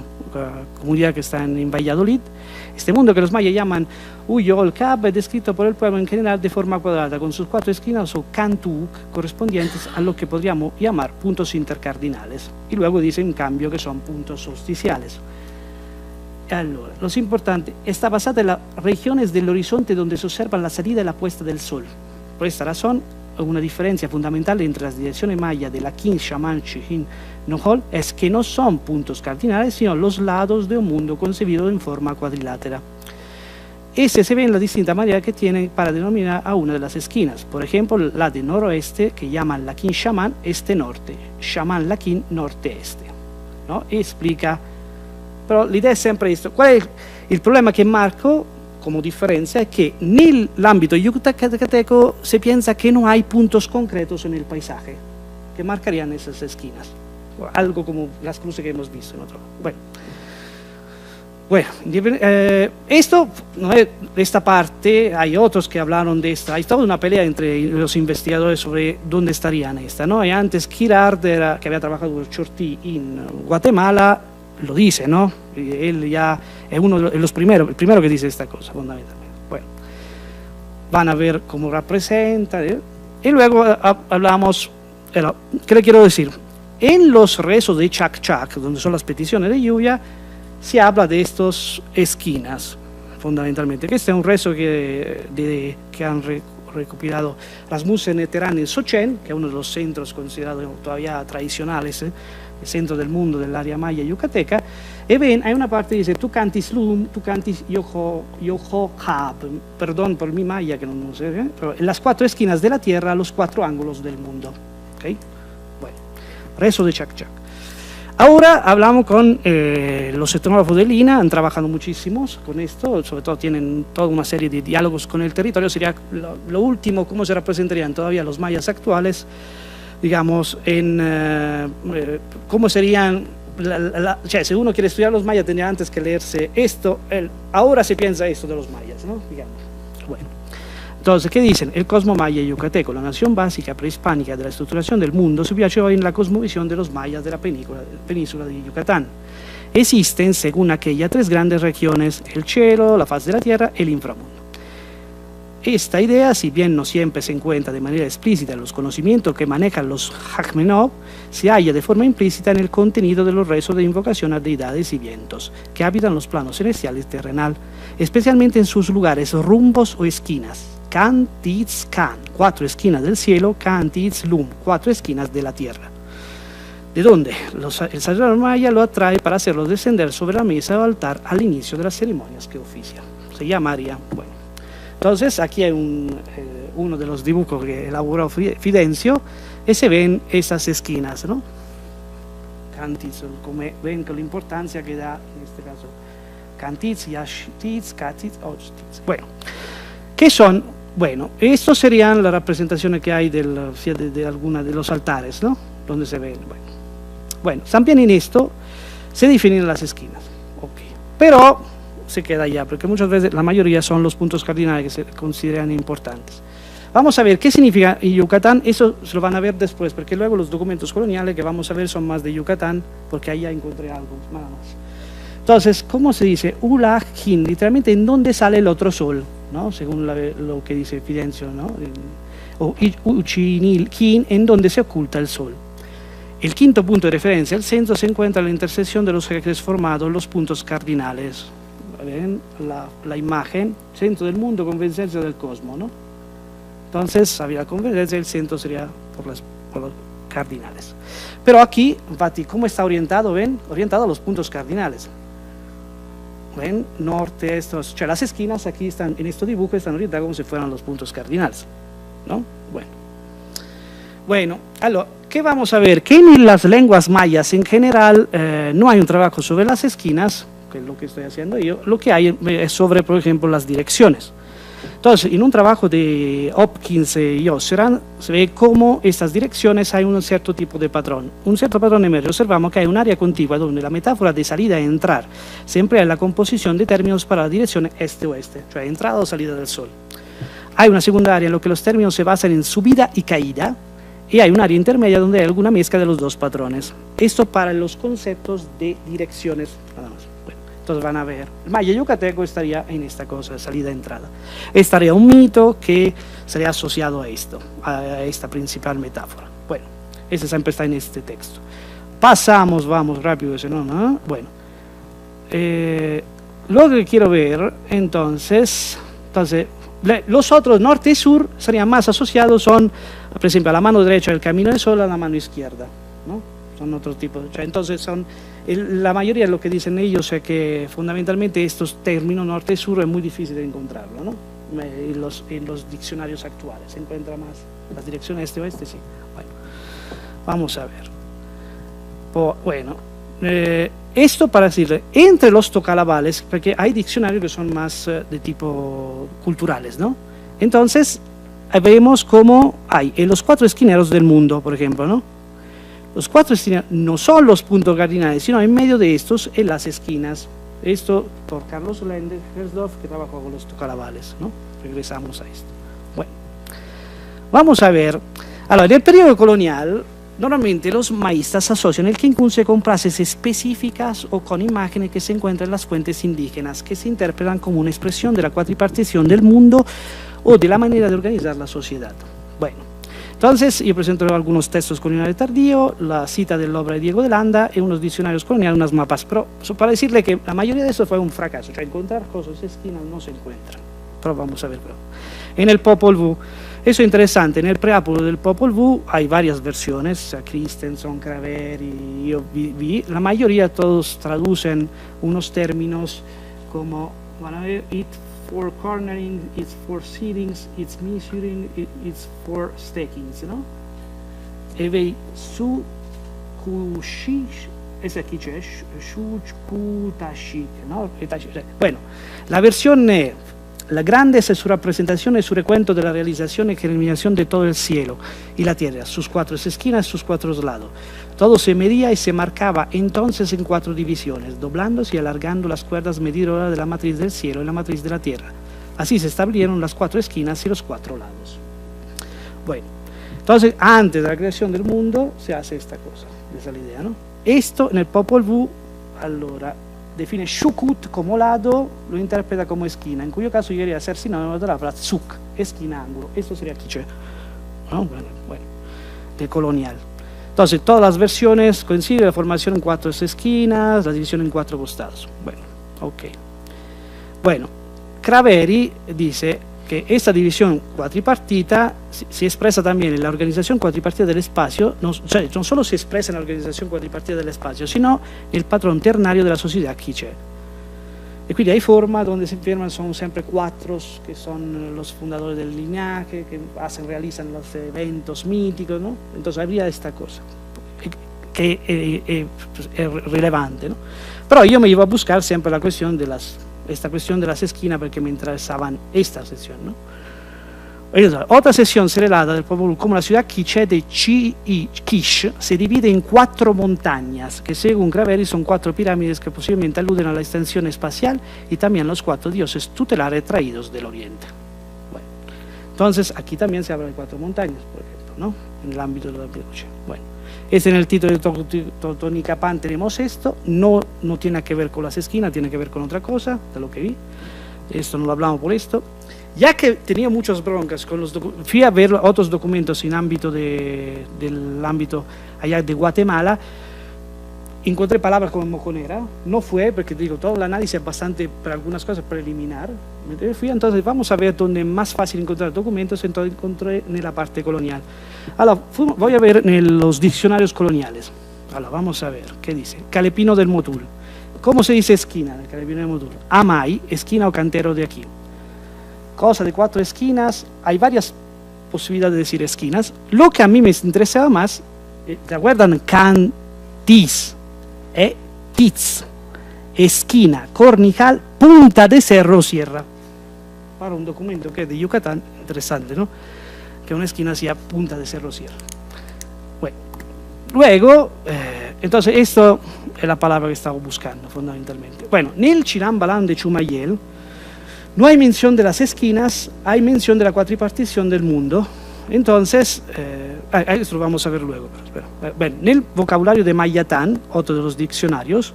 comunidad que está en Valladolid, este mundo que los mayas llaman Uyolcab es descrito por el pueblo en general de forma cuadrada, con sus 4 esquinas o cantuc correspondientes a lo que podríamos llamar puntos intercardinales. Y luego dice en cambio que son puntos solsticiales. Allora, lo importante, está basada en las regiones del horizonte donde se observa la salida y la puesta del sol. Por esta razón, una diferencia fundamental entre las direcciones mayas de la Kin, Shaman, Chihin, Nohol es que no son puntos cardinales, sino los lados de un mundo concebido en forma cuadrilátera. Ese se ve en la distinta manera que tienen para denominar a una de las esquinas. Por ejemplo, la de noroeste, que llaman la Kin Shaman, este-norte, Shaman la Kin, norte-este. ¿No? Y explica, pero la idea es siempre esto. ¿Cuál es el problema que marco como diferencia? Es que en el ámbito yucateco se piensa que no hay puntos concretos en el paisaje que marcarían esas esquinas. Algo como las cruces que hemos visto en otro. Bueno, esto, ¿no? Esta parte, hay otros que hablaron de esta, hay toda una pelea entre los investigadores sobre dónde estarían esta, ¿no? Y antes Girard, que había trabajado con Chortí en Guatemala, lo dice, ¿no? Y él ya es uno de los primeros, el primero que dice esta cosa, fundamentalmente. Bueno, van a ver cómo representa, y luego hablamos, ¿qué le quiero decir? En los rezos de Chac Chac, donde son las peticiones de lluvia, se habla de estas esquinas, fundamentalmente, que este es un rezo que han recopilado Rasmussen et Terán en Sochen, que es uno de los centros considerados todavía tradicionales, el centro del mundo del área maya yucateca, y ven, hay una parte que dice, tu cantis lum, tu cantis yoho hab, perdón por mi maya, que no sé, pero en las 4 esquinas de la tierra, los 4 ángulos del mundo. ¿Okay? Bueno, rezo de Chac Chac. Ahora hablamos con los etnógrafos de Lina, han trabajado muchísimos con esto, sobre todo tienen toda una serie de diálogos con el territorio. Sería lo último, cómo se representarían todavía los mayas actuales, digamos, cómo serían, si uno quiere estudiar los mayas tendría antes que leerse esto, ahora se piensa esto de los mayas, ¿no? Digamos. Bueno. Entonces, ¿qué dicen? El cosmo maya yucateco, la nación básica prehispánica de la estructuración del mundo, se subyace en la cosmovisión de los mayas de la península de Yucatán. Existen, según aquella, 3 grandes regiones, el cielo, la faz de la tierra y el inframundo. Esta idea, si bien no siempre se encuentra de manera explícita en los conocimientos que manejan los Jacmenov, se halla de forma implícita en el contenido de los rezos de invocación a deidades y vientos que habitan los planos celestiales terrenal, especialmente en sus lugares rumbos o esquinas, Can, Tiz, Can, 4 esquinas del cielo, Can, Tiz, Lum, 4 esquinas de la tierra. ¿De dónde? El sacerdote maya lo atrae para hacerlo descender sobre la mesa o altar al inicio de las ceremonias que oficia. Se llamaría, bueno. Entonces, aquí hay uno de los dibujos que elaboró Fidencio, y se ven esas esquinas, ¿no? Cantiz, como ven con la importancia que da, en este caso, Cantiz, Yashtiz, Katiz, Ochtiz. Bueno, ¿qué son? Bueno, estos serían las representaciones que hay de alguna de los altares, ¿no? Donde se ven, bueno, también en esto se definen las esquinas, okay. Pero se queda ya, porque muchas veces la mayoría son los puntos cardinales que se consideran importantes. Vamos a ver qué significa Yucatán, eso se lo van a ver después, porque luego los documentos coloniales que vamos a ver son más de Yucatán, porque ahí ya encontré algo, nada más. Entonces, ¿cómo se dice? Ulajin, literalmente, ¿en dónde sale el otro sol? ¿No? Según lo que dice Fidencio, ¿no? O Uchinilkin, ¿en dónde se oculta el sol? El quinto punto de referencia, el centro, se encuentra en la intersección de los ejes formados, los puntos cardinales. ¿Ven? La imagen, centro del mundo, convergencia del cosmos, ¿no? Entonces, había convergencia, el centro sería por los cardinales. Pero aquí, infatti, ¿cómo está orientado? ¿Ven? Orientado a los puntos cardinales. ¿Ven? Norte, estos, o sea, las esquinas aquí están, en este dibujo, están orientadas como si fueran los puntos cardinales, ¿no? Bueno, allora, ¿qué vamos a ver? Que en las lenguas mayas en general no hay un trabajo sobre las esquinas, que es lo que estoy haciendo yo, lo que hay es sobre, por ejemplo, las direcciones. Entonces, en un trabajo de Hopkins y Osseran, se ve cómo estas direcciones hay un cierto tipo de patrón. Un cierto patrón emerge. Observamos que hay un área contigua donde la metáfora de salida e entrar se emplea en la composición de términos para la dirección este-oeste, o sea, entrada o salida del sol. Hay una segunda área en la que los términos se basan en subida y caída, y hay un área intermedia donde hay alguna mezcla de los dos patrones. Esto para los conceptos de direcciones, nada más. Bueno, entonces van a ver, el maya yucateco estaría en esta cosa, salida-entrada. Estaría un mito que sería asociado a esto, a esta principal metáfora. Bueno, ese siempre está en este texto. Pasamos, vamos rápido, ese no. Bueno, lo que quiero ver, entonces, los otros norte y sur serían más asociados, son, por ejemplo, a la mano derecha del camino del sol, a la mano izquierda, ¿no? Son otros tipos, o sea, entonces son, la mayoría de lo que dicen ellos es que fundamentalmente estos términos norte y sur es muy difícil de encontrarlo, ¿no? En los diccionarios actuales se encuentra más las direcciones este-oeste, sí. Bueno, vamos a ver. Bueno, esto para decirle, entre los tocalabales, porque hay diccionarios que son más de tipo culturales, ¿no? Entonces, vemos cómo hay en los 4 esquineros del mundo, por ejemplo, ¿no? Los 4 esquineros no son los puntos cardinales, sino en medio de estos, en las esquinas. Esto por Carlos Lendersdorf, que trabajó con los tocalabales, ¿no? Regresamos a esto. Bueno, vamos a ver. Allora, en el periodo colonial, normalmente los maístas asocian el quincunce con frases específicas o con imágenes que se encuentran en las fuentes indígenas, que se interpretan como una expresión de la cuatripartición del mundo o de la manera de organizar la sociedad. Bueno, entonces yo presento algunos textos coloniales tardíos, la cita de la obra de Diego de Landa y unos diccionarios coloniales, unas mapas, pero para decirle que la mayoría de eso fue un fracaso, o sea, encontrar cosas esquinas no se encuentran, pero vamos a ver. En el Popol Vuh, eso es interesante, en el preámbulo del Popol Vuh hay varias versiones, Christensen, Craveri, yo vi, la mayoría todos traducen unos términos como, van a ver, it's for cornering, it's for seedings, it's measuring, it's for stakings, ¿no? E vei su kushish, ese aquí c'è, shuchputashik, ¿no? Bueno, la versión la grande es su representación y su recuento de la realización y germinación de todo el cielo y la tierra, sus 4 esquinas, sus 4 lados. Todo se medía y se marcaba entonces en 4 divisiones, doblándose y alargando las cuerdas medidoras de la matriz del cielo y la matriz de la tierra. Así se establecieron las 4 esquinas y los 4 lados. Bueno, entonces antes de la creación del mundo se hace esta cosa, esa es la idea, ¿no? Esto en el Popol Vuh, allora, define Shukut como lado, lo interpreta como esquina, en cuyo caso llegaría a ser sinónimo de la palabra Tsuk, esquina, ángulo. Esto sería quiché, ¿no? Bueno, de colonial. Entonces, todas las versiones coinciden, la formación en 4 esquinas, la división en 4 costados. Bueno, ok. Bueno, Craveri dice, que esta división cuatripartita si expresa también en la organización cuatripartita del espacio, cioè non solo si expresa en la organización cuatripartita del espacio, sino nel patrón ternario della società che c'è. E quindi hay forma donde se firman son siempre cuatro, que son los fundadores del linaje, que realizan los eventos míticos, ¿no? Entonces habría esta cosa, que es relevante, ¿no? Pero yo me iba a buscar siempre la cuestión de esta cuestión de las esquinas porque me interesaban esta sección, ¿no? Otra sección señalada del pueblo como la ciudad quiché de Kish se divide en 4 montañas que según Graveri son 4 pirámides que posiblemente aluden a la extensión espacial y también los 4 dioses tutelares traídos del oriente. Bueno, entonces aquí también se habla de 4 montañas, por ejemplo, ¿no? En el ámbito de la lucha. Bueno, en el título de Totonicapán tenemos esto, no tiene que ver con las esquinas, tiene que ver con otra cosa, de lo que vi. Esto no lo hablamos por esto. Ya que tenía muchas broncas con los documentos, fui a ver otros documentos en ámbito del ámbito allá de Guatemala, encontré palabras como mojonera, no fue, porque digo, todo el análisis es bastante, para algunas cosas, preliminar. Fui, entonces vamos a ver dónde es más fácil encontrar documentos, entonces encontré en la parte colonial. Ahora, voy a ver en los diccionarios coloniales. Ahora, vamos a ver, ¿qué dice? Calepino del Motul. ¿Cómo se dice esquina en el Calepino del Motul? Amay, esquina o cantero de aquí. Cosa de 4 esquinas, hay varias posibilidades de decir esquinas. Lo que a mí me interesaba más, ¿te acuerdan? Cantis, tiz, esquina, cornijal, punta de cerro o sierra. Para un documento que es de Yucatán, interesante, ¿no? Que una esquina sea punta de cerro o sierra. Bueno, luego, entonces esto es la palabra que estaba buscando fundamentalmente. Bueno, nel Chilambalam de Chumayel, no hay mención de las esquinas, hay mención de la cuatripartición del mundo. Entonces, esto lo vamos a ver luego. Bueno, en el vocabulario de Mayatán, otro de los diccionarios,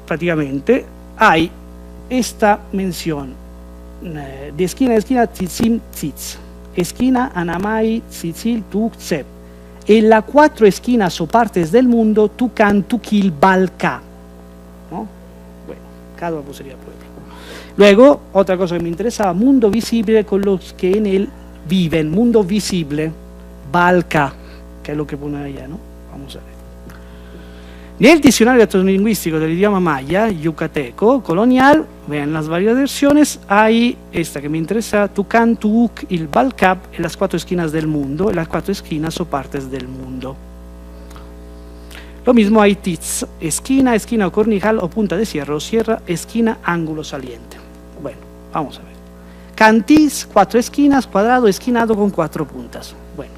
prácticamente hay esta mención de esquina a esquina, tzitzim, tzitz, esquina, anamay, tzitzil, tuk, tsep. En las 4 esquinas o partes del mundo, tucan, tukil, balka. ¿No? Cada uno sería pueblo. Luego, otra cosa que me interesaba, mundo visible con los que en él viven, mundo visible, Balca, que es lo que pone allá, ¿no? Vamos a ver. Nel diccionario etnolingüístico del idioma maya, yucateco, colonial, vean las varias versiones, hay esta que me interesa, Tucán, Tuuk, el Balcap, en las 4 esquinas del mundo, en las 4 esquinas o partes del mundo. Lo mismo hay tiz, esquina, esquina o cornijal o punta de sierra o sierra, esquina, ángulo saliente. Bueno, vamos a ver. Cantiz, 4 esquinas, cuadrado, esquinado con 4 puntas. Bueno,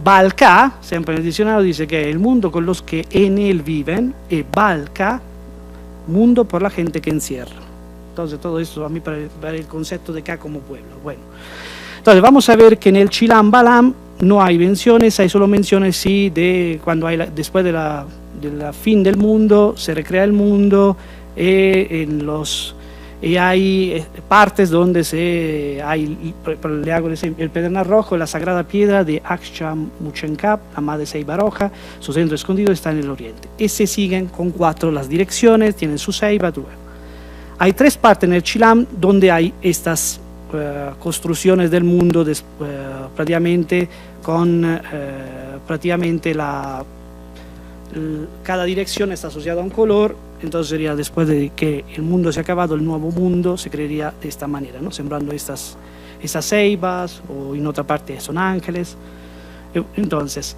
Balca, siempre en el diccionario dice que el mundo con los que en él viven, y Balca, mundo por la gente que encierra. Entonces todo esto a mí para el concepto de acá como pueblo. Bueno, entonces vamos a ver que en el Chilambalam no hay menciones, hay solo menciones sí de cuando hay después de la fin del mundo, se recrea el mundo, y hay partes donde le hago el Pedernal Rojo, la sagrada piedra de Axchamuchencap, la madre Ceiba Roja, su centro escondido está en el oriente. Y se siguen con 4 las direcciones, tienen su ceiba, todo. Hay 3 partes en el Chilam donde hay estas construcciones del mundo prácticamente con cada dirección está asociada a un color, entonces sería después de que el mundo se ha acabado, el nuevo mundo se crearía de esta manera, ¿no? Sembrando estas ceibas, o en otra parte son ángeles. Entonces,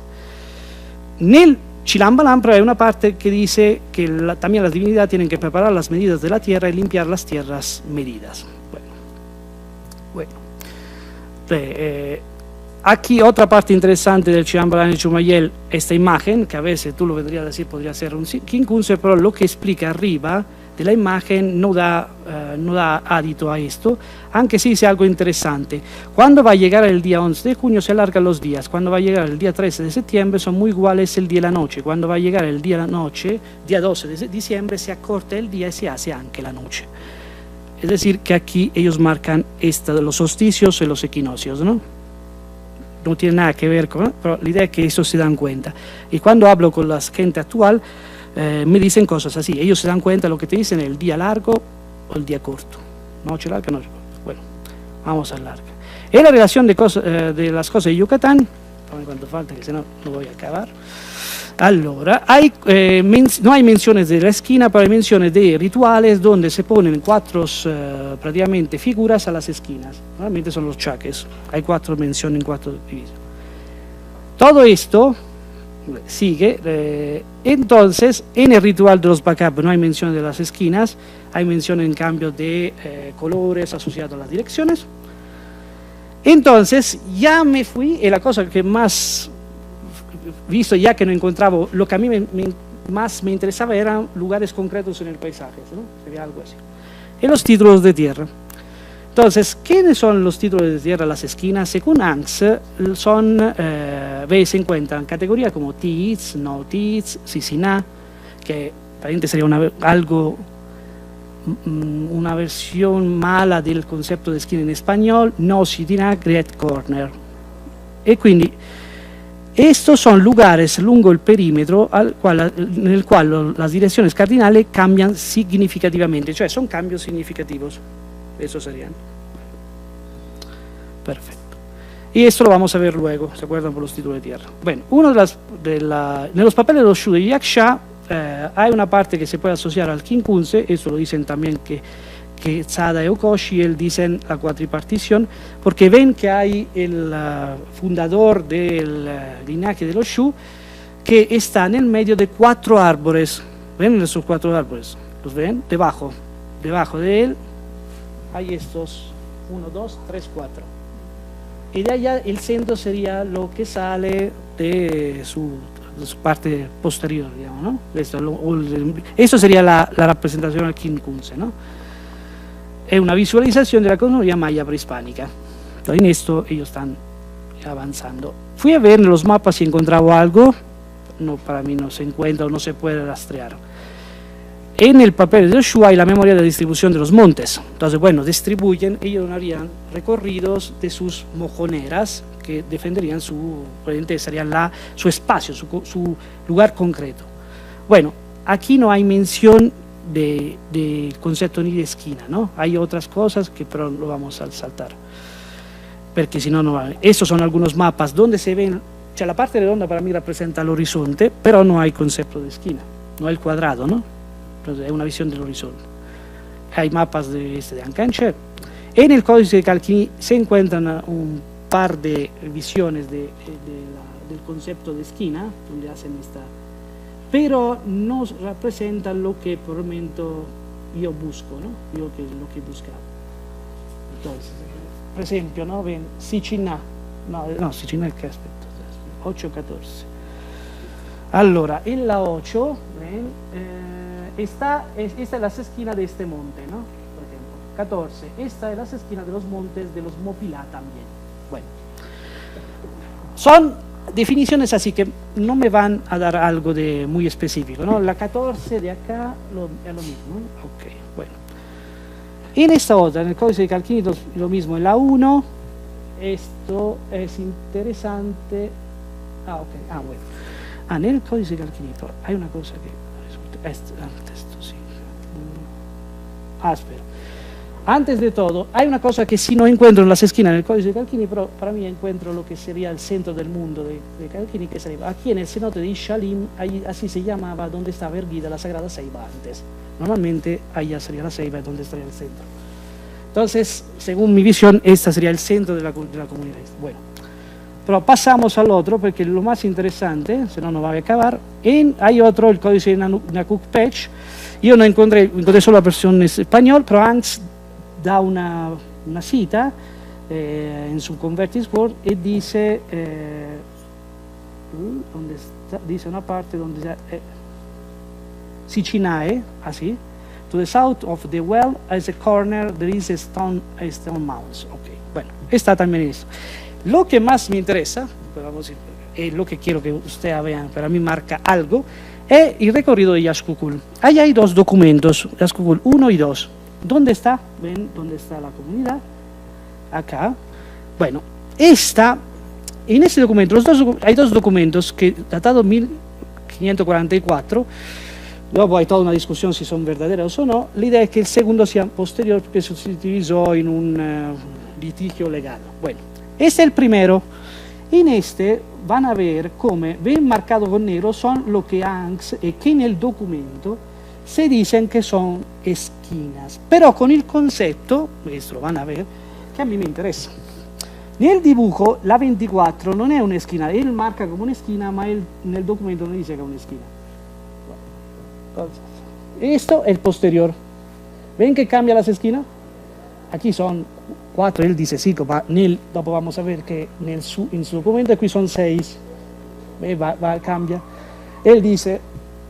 nel Chilambalam hay una parte que dice que también las divinidades tienen que preparar las medidas de la tierra y limpiar las tierras medidas. Bueno. Aquí otra parte interesante del Chilambalam de Chumayel, esta imagen, que a veces tú lo vendrías a decir, podría ser un quincunce, pero lo que explica arriba de la imagen no da adito a esto, aunque sí dice algo interesante. Cuando va a llegar el día 11 de junio se alargan los días, cuando va a llegar el día 13 de septiembre son muy iguales el día y la noche, cuando va a llegar el día y la noche, día 12 de diciembre se acorta el día y se hace anche la noche. Es decir, que aquí ellos marcan los solsticios y los equinoccios, ¿no? No tiene nada que ver con, pero la idea es que eso se dan cuenta. Y cuando hablo con la gente actual, me dicen cosas así. Ellos se dan cuenta, lo que te dicen, el día largo o el día corto. Noche larga, noche corta. Bueno, vamos a larga. En la relación de las cosas de Yucatán, dame cuánto falta, que si no, no voy a acabar. Allora, no hay menciones de la esquina, pero hay menciones de rituales donde se ponen cuatro prácticamente figuras a las esquinas. Normalmente son los chaques. Hay 4 menciones en 4 divisiones. Todo esto sigue. Entonces, en el ritual de los backup no hay mención de las esquinas, hay mención en cambio de colores asociados a las direcciones. Entonces, ya me fui, y la cosa que más, visto ya que no encontraba, lo que a mí más me interesaba eran lugares concretos en el paisaje, ¿no? Sería algo así. Y los títulos de tierra. Entonces, ¿quiénes son los títulos de tierra? Las esquinas, según ANCS, se encuentran categorías como TITS, no TITS, SISINA, que aparentemente sería una versión mala del concepto de esquina en español, no SIDINA, Great Corner. E quindi, estos son lugares lungo el perímetro en el cual las direcciones cardinales cambian significativamente, cioè son cambios significativos. Eso serían. Perfecto. Y esto lo vamos a ver luego, ¿se acuerdan por los títulos de tierra? Bueno, en los papeles de los Shu de Yaksha hay una parte que se puede asociar al Kinkunse, eso lo dicen también que Tzada y Okoshi, él dicen la cuatripartición, porque ven que hay el fundador del linaje de los Shu que está en el medio de 4 árboles. ¿Ven esos 4 árboles? ¿Los ven? Debajo de él hay estos 1, 2, 3, 4. Y de allá el centro sería lo que sale de su parte posterior, digamos, ¿no? Eso sería la representación del Kinkunse, ¿no? Es una visualización de la cosmología maya prehispánica. Entonces, en esto ellos están avanzando. Fui a ver en los mapas si encontraba algo. No, para mí no se encuentra o no se puede rastrear. En el papel de Shu hay la memoria de distribución de los montes. Entonces, bueno, distribuyen, ellos harían recorridos de sus mojoneras que defenderían su espacio, su lugar concreto. Bueno, aquí no hay mención de concepto ni de esquina, ¿no? Hay otras cosas que pero lo vamos a saltar, porque si no, no va. Estos son algunos mapas donde se ven, cioè la parte redonda para mí representa el horizonte, pero no hay concepto de esquina, no hay el cuadrado, ¿no? Entonces, es una visión del horizonte. Hay mapas de Ancancher. En el códice de Calquini se encuentran un par de visiones del concepto de esquina, donde hacen esta, pero no representan lo que por el momento yo busco, ¿no? Lo que buscaba. Entonces, por ejemplo, ¿no? Ven, Sicina, no, Sicina es que aspetto, 8, 14. Allora, en la 8, ven, esta es la esquina de este monte, ¿no? Por ejemplo, 14, esta es la esquina de los montes de los Mopilá también. Bueno, son definiciones así que no me van a dar algo de muy específico, ¿no? La 14 de acá es lo mismo, ¿no? Ok, bueno. En esta otra, en el códice de Calquini, lo mismo, en la 1, esto es interesante. Bueno. En el códice de Calquini hay una cosa que texto, sí. Espera. Antes de todo, hay una cosa que sí no encuentro en las esquinas del códice de Calquini, pero para mí encuentro lo que sería el centro del mundo de Calquini, que sería aquí en el cenote de Ishalim, así se llamaba donde estaba erguida la Sagrada Ceiba antes. Normalmente allá sería la Ceiba donde estaría el centro. Entonces, según mi visión, este sería el centro de la comunidad. Bueno, pero pasamos al otro, porque lo más interesante, si no, no va a acabar. Hay otro, el códice de Nakuk Pech. Yo no encontré solo la versión en español, pero Hans da una cita en su Convertis Word y dice, ¿dónde está? Dice una parte donde dice, Sicinae, así, to the south of the well, as a corner, there is a stone mound. Okay, bueno, está también eso. Lo que más me interesa, lo que quiero que ustedes vean, para mí marca algo, es el recorrido de Yaxcucul. Ahí hay 2 documentos, Yaxcucul 1 y 2. ¿Dónde está? ¿Ven dónde está la comunidad? Acá. Bueno, en este documento, hay 2 documentos que, datado 1544, Luego hay toda una discusión si son verdaderas o no. La idea es que el segundo sea posterior porque se utilizó en un litigio legal. Bueno, este es el primero. En este van a ver cómo ven marcado con negro son lo que ANCS y que en el documento se dicen que son esquinas, pero con el concepto, esto lo van a ver, que a mí me interesa. Nel dibujo la 24 non è una esquina, él marca como una esquina, ma él, nel documento no dice que es una esquina. Esto es el posterior. ¿Ven que cambia las esquinas? Aquí son 4, él dice 5, ma dopo vamos a ver que en su documento aquí son 6. Cambia. Él dice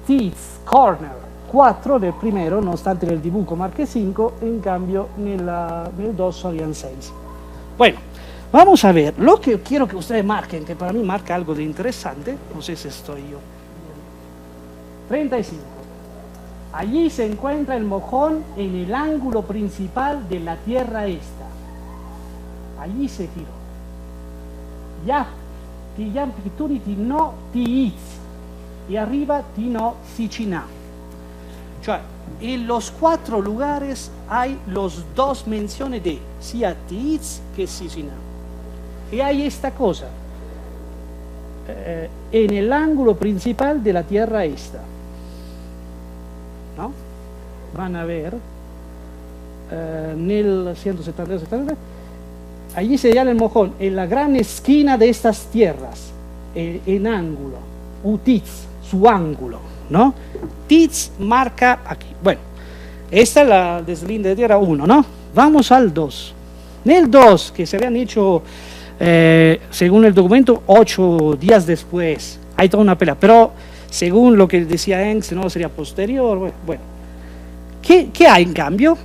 teeth, corner, 4 del primero, nonostante nel dibujo marque 5, en cambio nel dorso habían 6. Bueno, vamos a ver, lo que quiero que ustedes marquen, que para mí marca algo de interesante, no sé si estoy yo. 35. Allí se encuentra el mojón en el ángulo principal de la tierra esta. Allí se tiró. Ya, ti amplitudi ti no ti iz. Y arriba ti no Siciná. Cioè, en los 4 lugares hay los 2 menciones de sia Tiiz que Siciná. Y hay esta cosa, en el ángulo principal de la tierra esta, ¿no? Van a ver, nel 172, allí se llama el mojón, en la gran esquina de estas tierras, en ángulo, Utiz, su ángulo, ¿no? Tiz marca aquí. Bueno, esta es la deslinde de tierra 1, ¿no? Vamos al 2. Nel 2, que se habían hecho, según el documento, 8 días después, hay toda una pelea, pero según lo que decía Engs, no sería posterior. Bueno, ¿qué hay en cambio?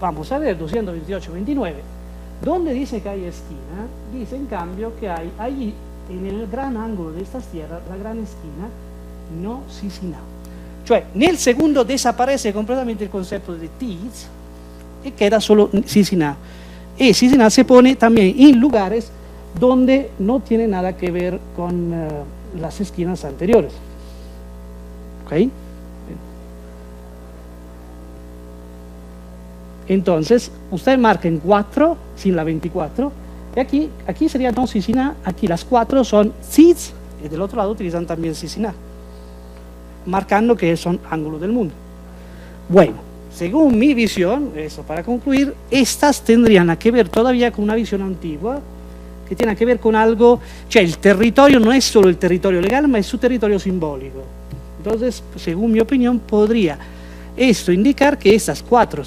Vamos a ver, 228-29. ¿Dónde dice que hay esquina? Dice en cambio que hay allí, en el gran ángulo de estas tierras, la gran esquina, no Siciná. Cioè, nel segundo desaparece completamente el concepto de Tiz y queda solo Siciná. Y Siciná se pone también en lugares donde no tiene nada que ver con las esquinas anteriores. ¿Ok? Entonces, usted marca en 4, sin la 24, y aquí sería no Siciná, aquí las 4 son Tiz, y del otro lado utilizan también Siciná, marcando que son ángulos del mundo. Bueno, según mi visión, eso para concluir, estas tendrían que ver todavía con una visión antigua, que tiene que ver con algo, cioè el territorio no es solo el territorio legal, ma es su territorio simbólico. Entonces, según mi opinión, podría esto indicar que estas 4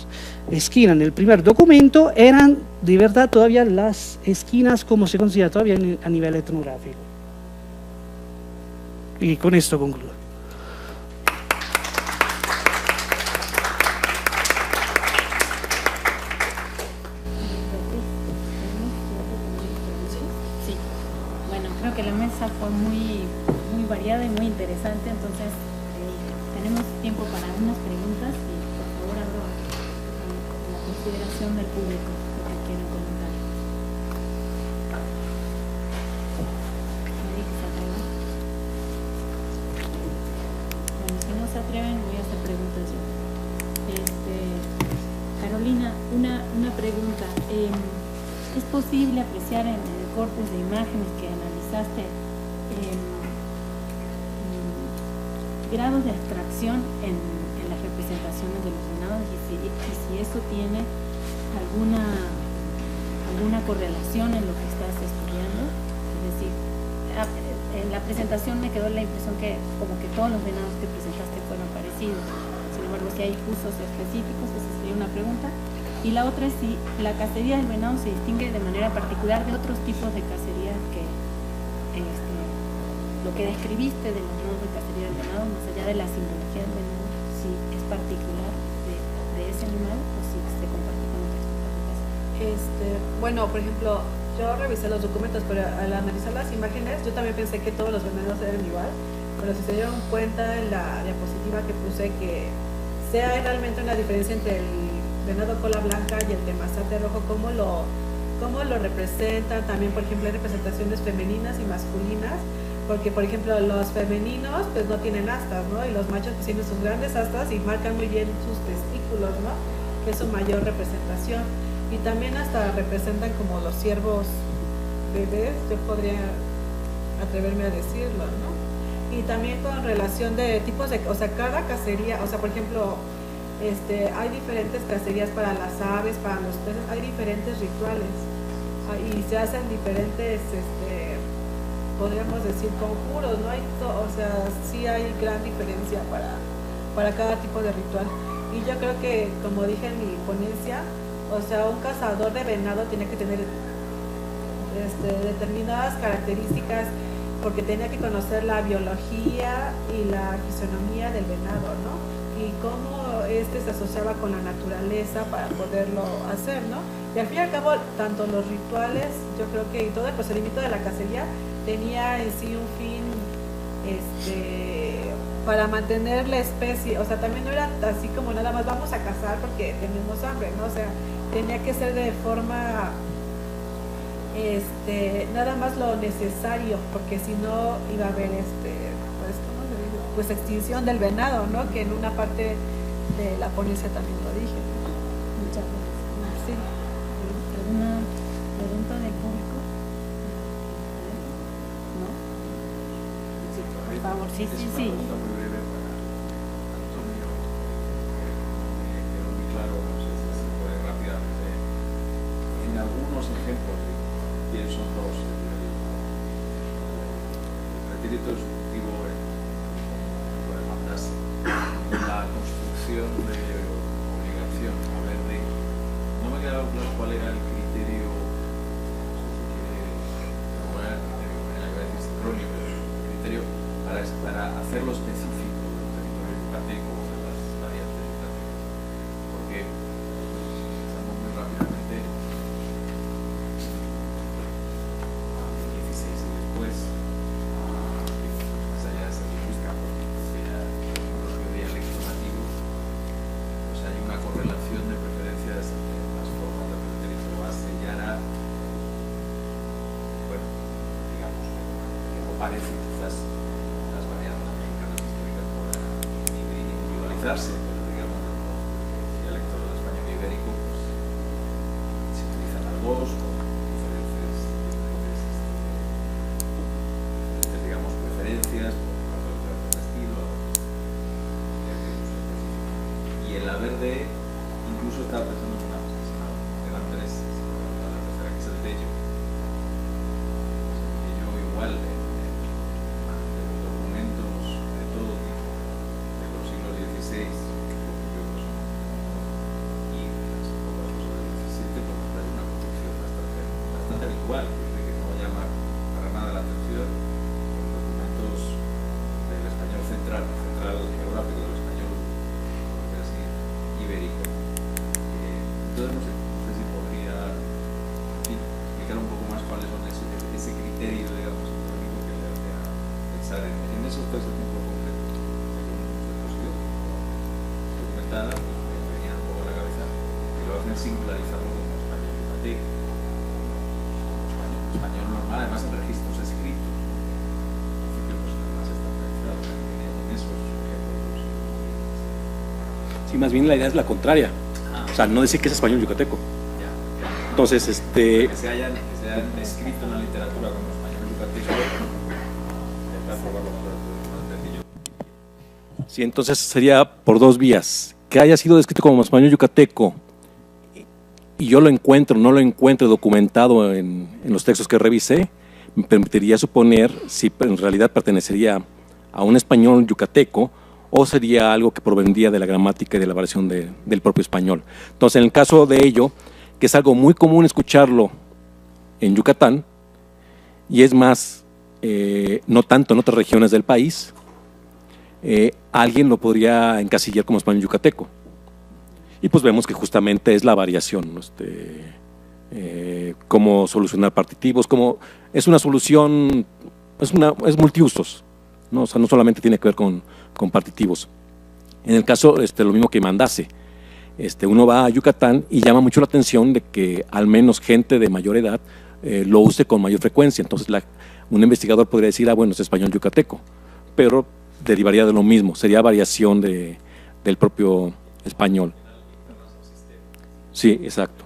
esquinas en el primer documento eran de verdad todavía las esquinas como se considera todavía a nivel etnográfico. Y con esto concluyo. Fue muy variada y muy interesante, entonces tenemos tiempo para unas preguntas y por favor abro la consideración del público lo que quieran comentar. Nadie que se atreva. Bueno, si no se atreven voy a hacer preguntas yo. Carolina, una pregunta. ¿Es posible apreciar en el corpus de imágenes que analizaste grados de abstracción en las representaciones de los venados y si eso tiene alguna correlación en lo que estás estudiando? Es decir, en la presentación me quedó la impresión que como que todos los venados que presentaste fueron parecidos. Sin embargo, si hay usos específicos, esa sería una pregunta. Y la otra es si la cacería del venado se distingue de manera particular de otros tipos de cacería que lo que describiste de los modos de cacería del venado, más allá de la simbología del venado, si es particular de ese animal o si se comparte con otras cacerías. Bueno, por ejemplo, yo revisé los documentos, pero al analizar las imágenes, yo también pensé que todos los venados eran igual, pero si se dieron cuenta en la diapositiva que puse que sea realmente una diferencia entre el venado cola blanca y el de mazate rojo, cómo lo representan, también por ejemplo hay representaciones femeninas y masculinas, porque por ejemplo los femeninos pues no tienen astas, ¿no? Y los machos pues tienen sus grandes astas y marcan muy bien sus testículos, ¿no? Que es su mayor representación. Y también hasta representan como los ciervos bebés, yo podría atreverme a decirlo, ¿no? Y también con relación de tipos de, o sea, cada cacería, o sea, por ejemplo, hay diferentes cacerías para las aves, para los peces, hay diferentes rituales y se hacen diferentes, podríamos decir, conjuros, ¿no? O sea, sí hay gran diferencia para cada tipo de ritual. Y yo creo que, como dije en mi ponencia, o sea, un cazador de venado tiene que tener determinadas características, porque tenía que conocer la biología y la fisonomía del venado, ¿no? Y cómo se asociaba con la naturaleza para poderlo hacer, ¿no? Y al fin y al cabo, tanto los rituales, yo creo que y todo el procedimiento de la cacería tenía en sí un fin para mantener la especie, o sea, también no era así como nada más vamos a cazar porque tenemos hambre, ¿no? O sea, tenía que ser de forma nada más lo necesario, porque si no iba a haber pues, ¿cómo se dice? Pues extinción del venado, ¿no? Que en una parte de la ponencia también lo dije. Muchas gracias. Sí. ¿Alguna pregunta del público? ¿No? Sí, por favor, sí. Una muy breve para Antonio, me quedó muy claro, no sé si se puede rápidamente, en algunos ejemplos de quiénes son los el retiro ejecutivo lo demandas, la construcción de obligación, a ver, no me quedaba claro cuál era el criterio, no sé si quiere, en la cabeza es erróneo, pero el criterio para hacerlo específico del territorio yucateco o de las variantes yucatecas, porque pensamos muy rápidamente 16 y después más allá de ser lingüística, porque ya el propio dialecto nativo, pues hay una correlación de preferencias en las formas de pretérito base y ara, bueno, digamos que no parece quizás las variantes mexicanas históricas puedan individualizarse, pero digamos el dialecto del español ibérico pues, se utilizan las dos con diferentes digamos preferencias por cuanto al estilo y el haber de incluso estaba pensando en una eran tres, la tercera que es el dello igual de los documentos de todo tipo de los siglos XVI y las pocas cosas del XVII pues hay una construcción bastante habitual que no llama para nada la atención los documentos del español central geográfico del español así, ibérico entonces no sé si podría en fin, explicar un poco más cuáles son ese criterio digamos histórico que le hace a pensar en esos tres ejemplos concretos documentada pues me venía un poco a la cabeza y lo hacen singularizarlo como español yucateco como español normal además en registros escritos pues más estandarizado en esos ejemplos Sí, más bien la idea es la contraria. O sea, no decir que es español yucateco. Entonces, que se hayan escrito en la literatura como español yucateco, sí, entonces sería por dos vías. Que haya sido descrito como español yucateco y yo lo encuentro, no lo encuentro documentado en los textos que revisé, me permitiría suponer si en realidad pertenecería a un español yucateco o sería algo que provendría de la gramática y de la variación del propio español. Entonces, en el caso de ello, que es algo muy común escucharlo en Yucatán, y es más, no tanto en otras regiones del país, alguien lo podría encasillar como español yucateco. Y pues vemos que justamente es la variación, ¿no? Cómo solucionar partitivos, cómo es una solución, es multiusos, ¿no? O sea, no solamente tiene que ver con partitivos. En el caso, lo mismo que Mandase, uno va a Yucatán y llama mucho la atención de que al menos gente de mayor edad lo use con mayor frecuencia. Entonces un investigador podría decir, bueno, es español yucateco, pero derivaría de lo mismo, sería variación del propio español. Sí, exacto.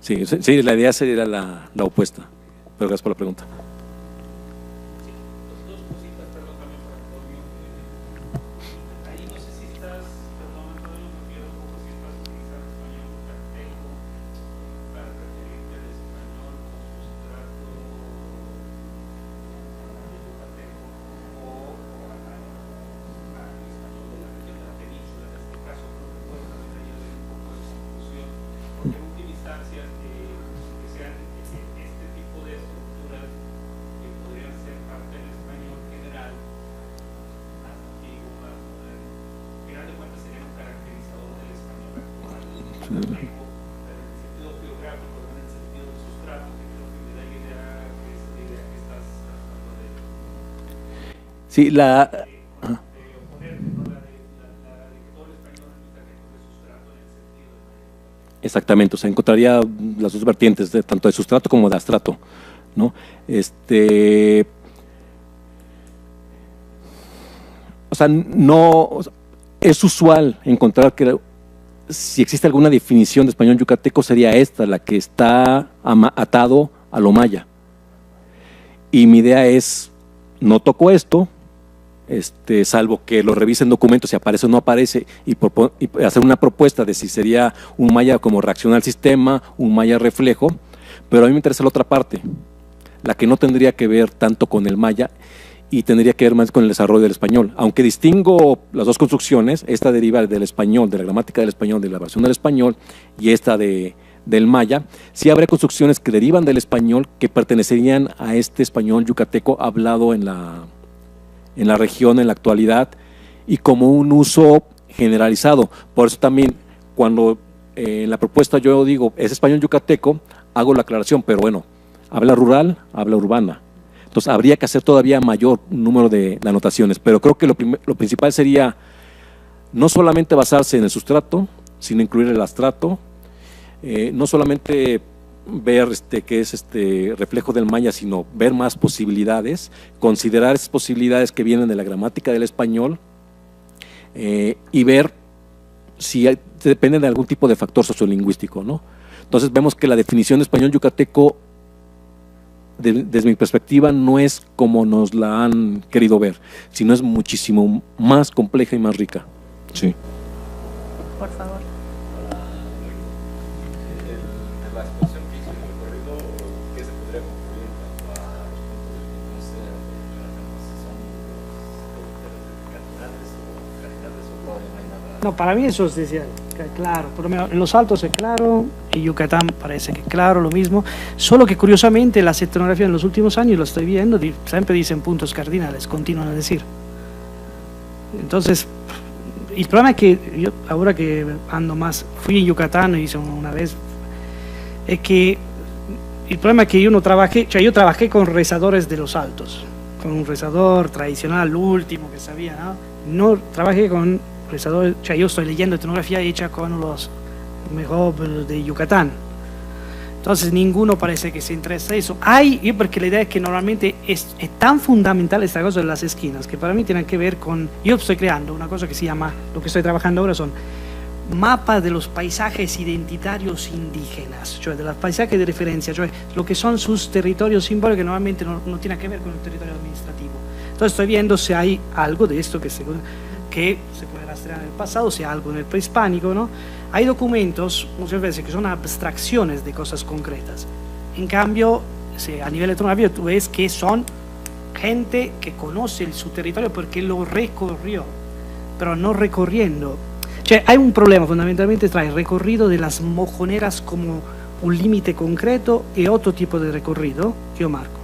Sí, la idea sería la opuesta, pero gracias por la pregunta. Sí, exactamente, o sea, encontraría las dos vertientes, tanto de sustrato como de astrato, ¿no? O sea, no es usual encontrar que si existe alguna definición de español yucateco sería esta, la que está atado a lo maya. Y mi idea es, no toco esto, salvo que lo revisen documentos si aparece o no aparece y hacer una propuesta de si sería un maya como reacción al sistema, un maya reflejo, pero a mí me interesa la otra parte, la que no tendría que ver tanto con el maya y tendría que ver más con el desarrollo del español. Aunque distingo las dos construcciones, esta deriva del español, de la gramática del español, de la versión del español, y esta del maya, sí habrá construcciones que derivan del español que pertenecerían a este español yucateco hablado en la región en la actualidad y como un uso generalizado. Por eso también cuando en la propuesta yo digo es español yucateco, hago la aclaración, pero bueno, habla rural, habla urbana. Entonces habría que hacer todavía mayor número de anotaciones, pero creo que lo principal sería no solamente basarse en el sustrato, sino incluir el astrato, no solamente ver que es reflejo del maya, sino ver más posibilidades, considerar esas posibilidades que vienen de la gramática del español y ver si dependen de algún tipo de factor sociolingüístico, ¿no? Entonces vemos que la definición de español yucateco, desde mi perspectiva, no es como nos la han querido ver, sino es muchísimo más compleja y más rica. Sí. Por favor. No, para mí eso es claro, por lo menos en los Altos es claro, en Yucatán parece que es claro, lo mismo, solo que curiosamente las etnografías en los últimos años, lo estoy viendo, siempre dicen puntos cardinales, continúan a decir. Entonces, el problema es que yo, ahora que ando más, fui en Yucatán, hice una vez, es que el problema es que yo no trabajé, yo trabajé con rezadores de los Altos, con un rezador tradicional, el último que sabía, ¿no? No trabajé con rezadores, yo estoy leyendo etnografía hecha con los mejores de Yucatán. Entonces ninguno parece que se interesa eso. Porque la idea es que normalmente es tan fundamental esta cosa de las esquinas, que para mí tiene que ver con, yo estoy creando una cosa que se llama, lo que estoy trabajando ahora son mapas de los paisajes identitarios indígenas, de los paisajes de referencia, lo que son sus territorios simbólicos que normalmente no tienen que ver con el territorio administrativo. Entonces estoy viendo si hay algo de esto que se puede rastrear en el pasado, si hay algo en el prehispánico, ¿no? Hay documentos muchas veces que son abstracciones de cosas concretas. En cambio, a nivel etnográfico tú ves que son gente que conoce su territorio porque lo recorrió, pero no recorriendo. Hay un problema fundamentalmente tra el recorrido de las mojoneras como un límite concreto y otro tipo de recorrido que yo marco.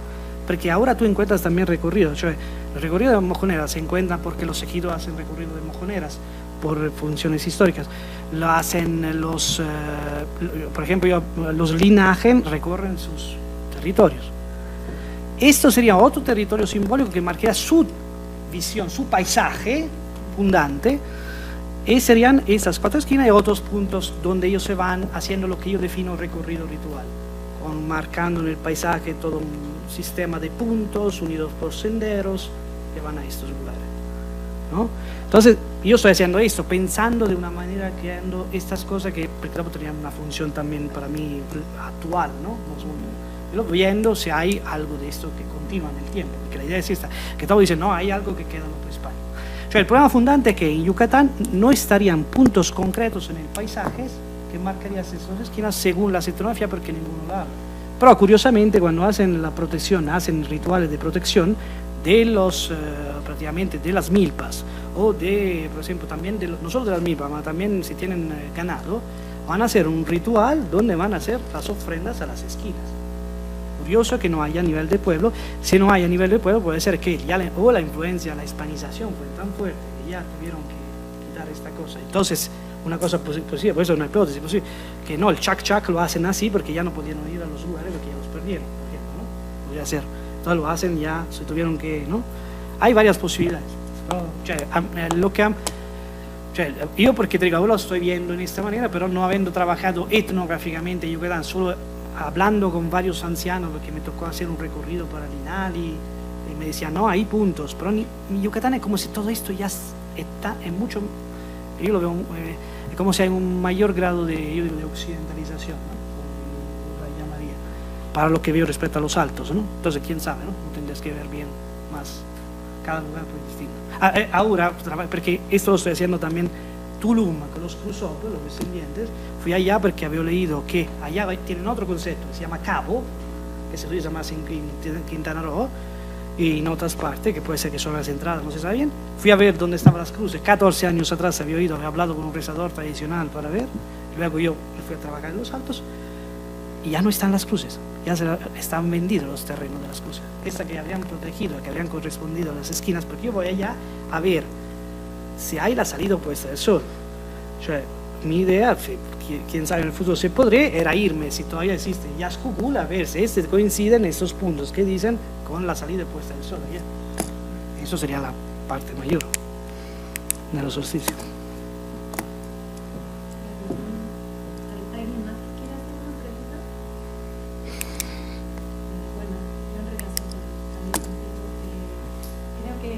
Porque ahora tú encuentras también recorrido, el recorrido de mojoneras se encuentra porque los ejidos hacen recorrido de mojoneras por funciones históricas. Lo hacen por ejemplo, los linajes recorren sus territorios. Esto sería otro territorio simbólico que marcaría su visión, su paisaje fundante, Y serían esas 4 esquinas y otros puntos donde ellos se van haciendo lo que yo defino recorrido ritual, marcando en el paisaje todo un sistema de puntos unidos por senderos que van a estos lugares, ¿no? Entonces, yo estoy haciendo esto, pensando de una manera, creando estas cosas que, por ejemplo, tenían una función también para mí actual, ¿no? Viendo si hay algo de esto que continúa en el tiempo, porque la idea es esta, que todos dicen, no, hay algo que queda en otra España. O sea, el problema fundante es que en Yucatán no estarían puntos concretos en el paisaje que marcarían esas esquinas según la citonografía, porque ninguno lo habla. Pero curiosamente, cuando hacen la protección, hacen rituales de protección de los, prácticamente de las milpas, o de, por ejemplo, también no solo de las milpas, pero también si tienen ganado, van a hacer un ritual donde van a hacer las ofrendas a las esquinas. Curioso que no haya a nivel de pueblo. Si no hay a nivel de pueblo, puede ser que ya la influencia, la hispanización fue tan fuerte que ya tuvieron que quitar esta cosa. Entonces, una cosa posible, por eso es una hipótesis posible, que no, el chac-chac lo hacen así porque ya no pudieron ir a los lugares porque ya los perdieron, por ejemplo, ¿no? Podría ser. Entonces lo hacen ya, se tuvieron que, ¿no? Hay varias posibilidades. Yo porque te digo, lo estoy viendo en esta manera, pero no habiendo trabajado etnográficamente en Yucatán, solo hablando con varios ancianos, porque me tocó hacer un recorrido para Linali, y me decían, no, hay puntos, pero en Yucatán es como si todo esto ya está en mucho, yo lo veo, es como si hay un mayor grado de occidentalización, ¿no? La llamaría, para lo que veo respecto a los altos, ¿no? Entonces, quién sabe, ¿no? Tendrías que ver bien más, cada lugar es distinto. Ahora, porque esto lo estoy haciendo también Tulum, con los Crusoe, los descendientes, fui allá porque había leído que allá tienen otro concepto, que se llama Cabo, que se utiliza más en Quintana Roo y en otras partes, que puede ser que son las entradas, no se sabe bien. Fui a ver dónde estaban las cruces, 14 años atrás había ido, había hablado con un rezador tradicional para ver, luego yo me fui a trabajar en los altos y ya no están las cruces, ya están vendidos los terrenos de las cruces, esta que habían protegido, que habían correspondido a las esquinas, porque yo voy allá a ver si hay la salida opuesta del sol. O sea, mi idea, quién sabe en el futuro se podré, era irme, si todavía existe Yaxcucul, a ver si coinciden estos puntos que dicen con la salida opuesta del sol allá. Eso sería la parte mayor de los solsticios. ¿Alguien más que quiera hacer una pregunta? Bueno, yo en relación también contigo, creo que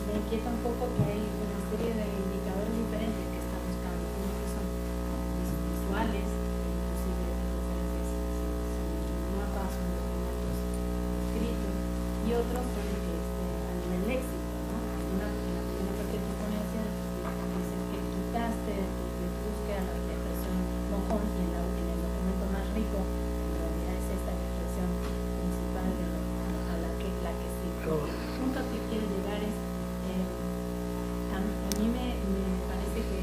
me inquieta un poco que hay una serie de indicadores diferentes que están buscando, uno que son visuales, inclusive referencias mapas o documentos escritos, y otros son que a nivel léxico, ¿no? En la primera parte de tu ponencia dicen que quitaste de tu búsqueda la expresión mojón y en el documento más rico en realidad es esta expresión principal a la que sí. El punto al que quiero llegar es a mí me parece que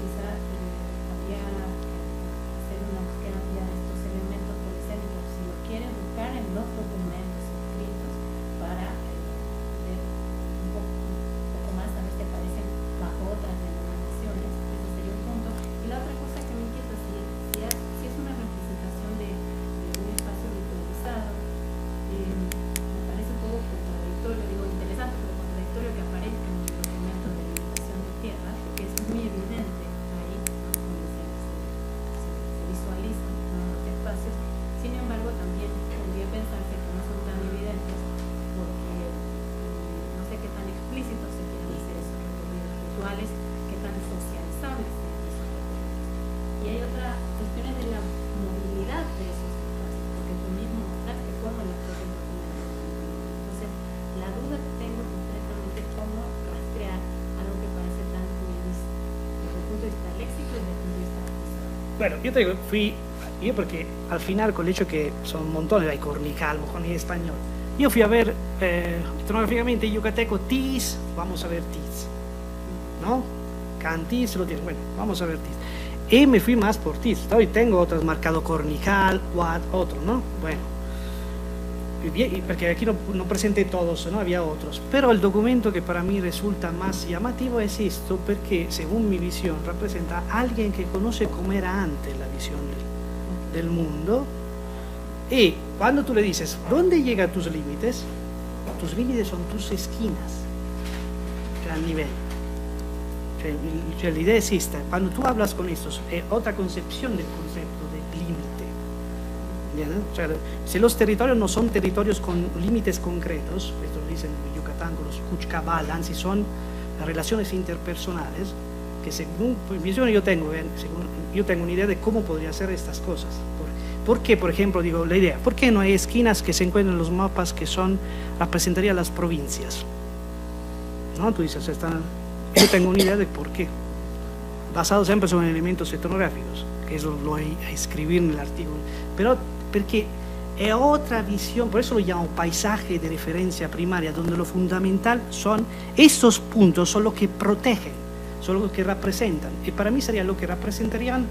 quizá habría hacer una búsqueda amplia de estos elementos policémicos si lo quieren buscar en los documentos escritos para ver un poco más a ver si aparecen bajo otras denominaciones. Ese sería un punto. Y la otra cosa que me inquieta si es una representación de un espacio ritualizado, me parece un poco contradictorio, digo interesante, pero contradictorio que aparezca en el documento de limitación de tierra, porque es muy evidente ahí, ¿no? Cuando se visualizan, ¿no? Los espacios. Sin embargo, también podría pensarse que no son tan evidentes porque no sé qué tan explícitos se quieren hacer esos recorridos rituales, qué tan socializables sean esos recorridos. Y hay otras cuestiones de la movilidad de esos espacios, porque tú mismo mostraste cómo los pueden documentar. Entonces, la duda que tengo concretamente es cómo rastrear algo que parece tan divisivo desde el punto de vista léxico y desde el punto de vista visual. Bueno, yo te digo, yo porque al final con el hecho que son montones, hay cornical, mojón y español, yo fui a ver etnográficamente yucateco, Tis, vamos a ver Tis, ¿no? Cantis lo tiene, bueno, vamos a ver Tis. Y me fui más por Tis, hoy tengo otras marcado cornical, Huat, otro, ¿no? Bueno, porque aquí no presenté todos, ¿no? Había otros, pero el documento que para mí resulta más llamativo es esto, porque según mi visión representa a alguien que conoce cómo era antes la visión del mundo, y cuando tú le dices, ¿dónde llegan tus límites? Tus límites son tus esquinas. gran nivel. Cioè, l'idea esiste. Cuando tú hablas con estos, es otra concepción del concepto de límite. ¿Entiendes? O sea, si los territorios no son territorios con límites concretos, esto lo dicen en Yucatán con los Cuchcabal, anzi son relaciones interpersonales, que según visión yo tengo una idea de cómo podría ser estas cosas. ¿Por qué, por ejemplo, digo la idea? ¿Por qué no hay esquinas que se encuentran en los mapas que representarían las provincias? ¿No? Tú dices, yo tengo una idea de por qué, basado siempre sobre elementos etnográficos, que eso lo voy a escribir en el artículo, pero porque es otra visión, por eso lo llamo paisaje de referencia primaria, donde lo fundamental son estos puntos, son los que protegen, son los que representan, y para mí sería lo que representarían,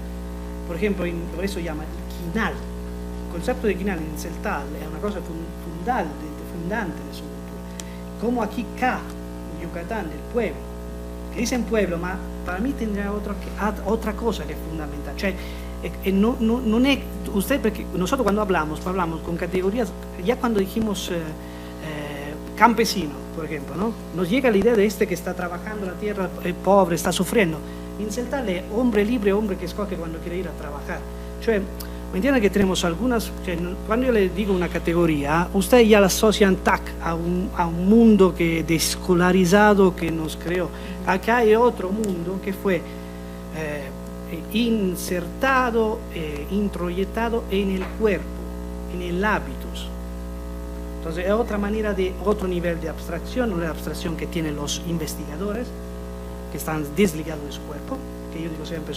por ejemplo, por eso llama el quinal. El concepto de quinal en celtal es una cosa fundante de su cultura, como aquí acá, en Yucatán, el pueblo, que dicen pueblo, ma para mí tendría otra cosa que es fundamental. Cioè, no es usted, porque nosotros cuando hablamos con categorías, ya cuando dijimos campesino, por ejemplo, ¿no? Nos llega la idea de que está trabajando la tierra, pobre, está sufriendo. En celtal es hombre libre, hombre que escoge cuando quiere ir a trabajar. Cioè, ¿me entiende que tenemos algunas? Cuando yo le digo una categoría, usted ya la asocian a un mundo que desescolarizado que nos creó. Acá hay otro mundo que fue insertado, introyectado en el cuerpo, en el hábitus. Entonces es otra manera otro nivel de abstracción, una abstracción que tienen los investigadores, que están desligados de su cuerpo, que yo digo siempre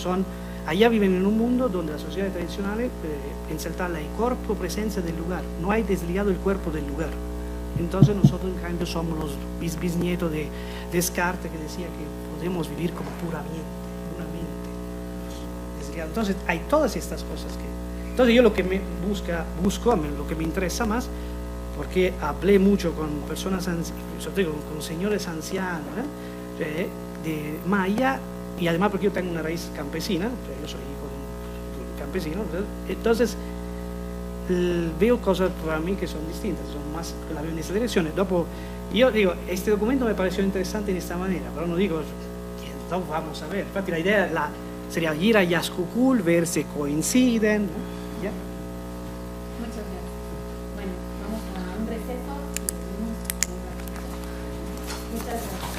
allá viven en un mundo donde las sociedades tradicionales, en celtal hay cuerpo, presencia del lugar, no hay desligado el cuerpo del lugar. Entonces nosotros en cambio somos los bisnietos de Descartes, que decía que podemos vivir como puramente desligado. Entonces hay todas estas cosas entonces yo lo que busco, lo que me interesa más, porque hablé mucho con personas, sobre todo con señores ancianos, de Maya, y además porque yo tengo una raíz campesina, yo soy hijo de un campesino, entonces veo cosas para mí que son distintas, son más, la veo en esta dirección. Yo digo, este documento me pareció interesante en esta manera, pero no digo, entonces vamos a ver, infatti la idea sería ir a Yaxcucul, ver si coinciden, ¿no? ¿Ya? Muchas gracias. Bueno, vamos a un receso y seguimos con un ratito. Muchas gracias.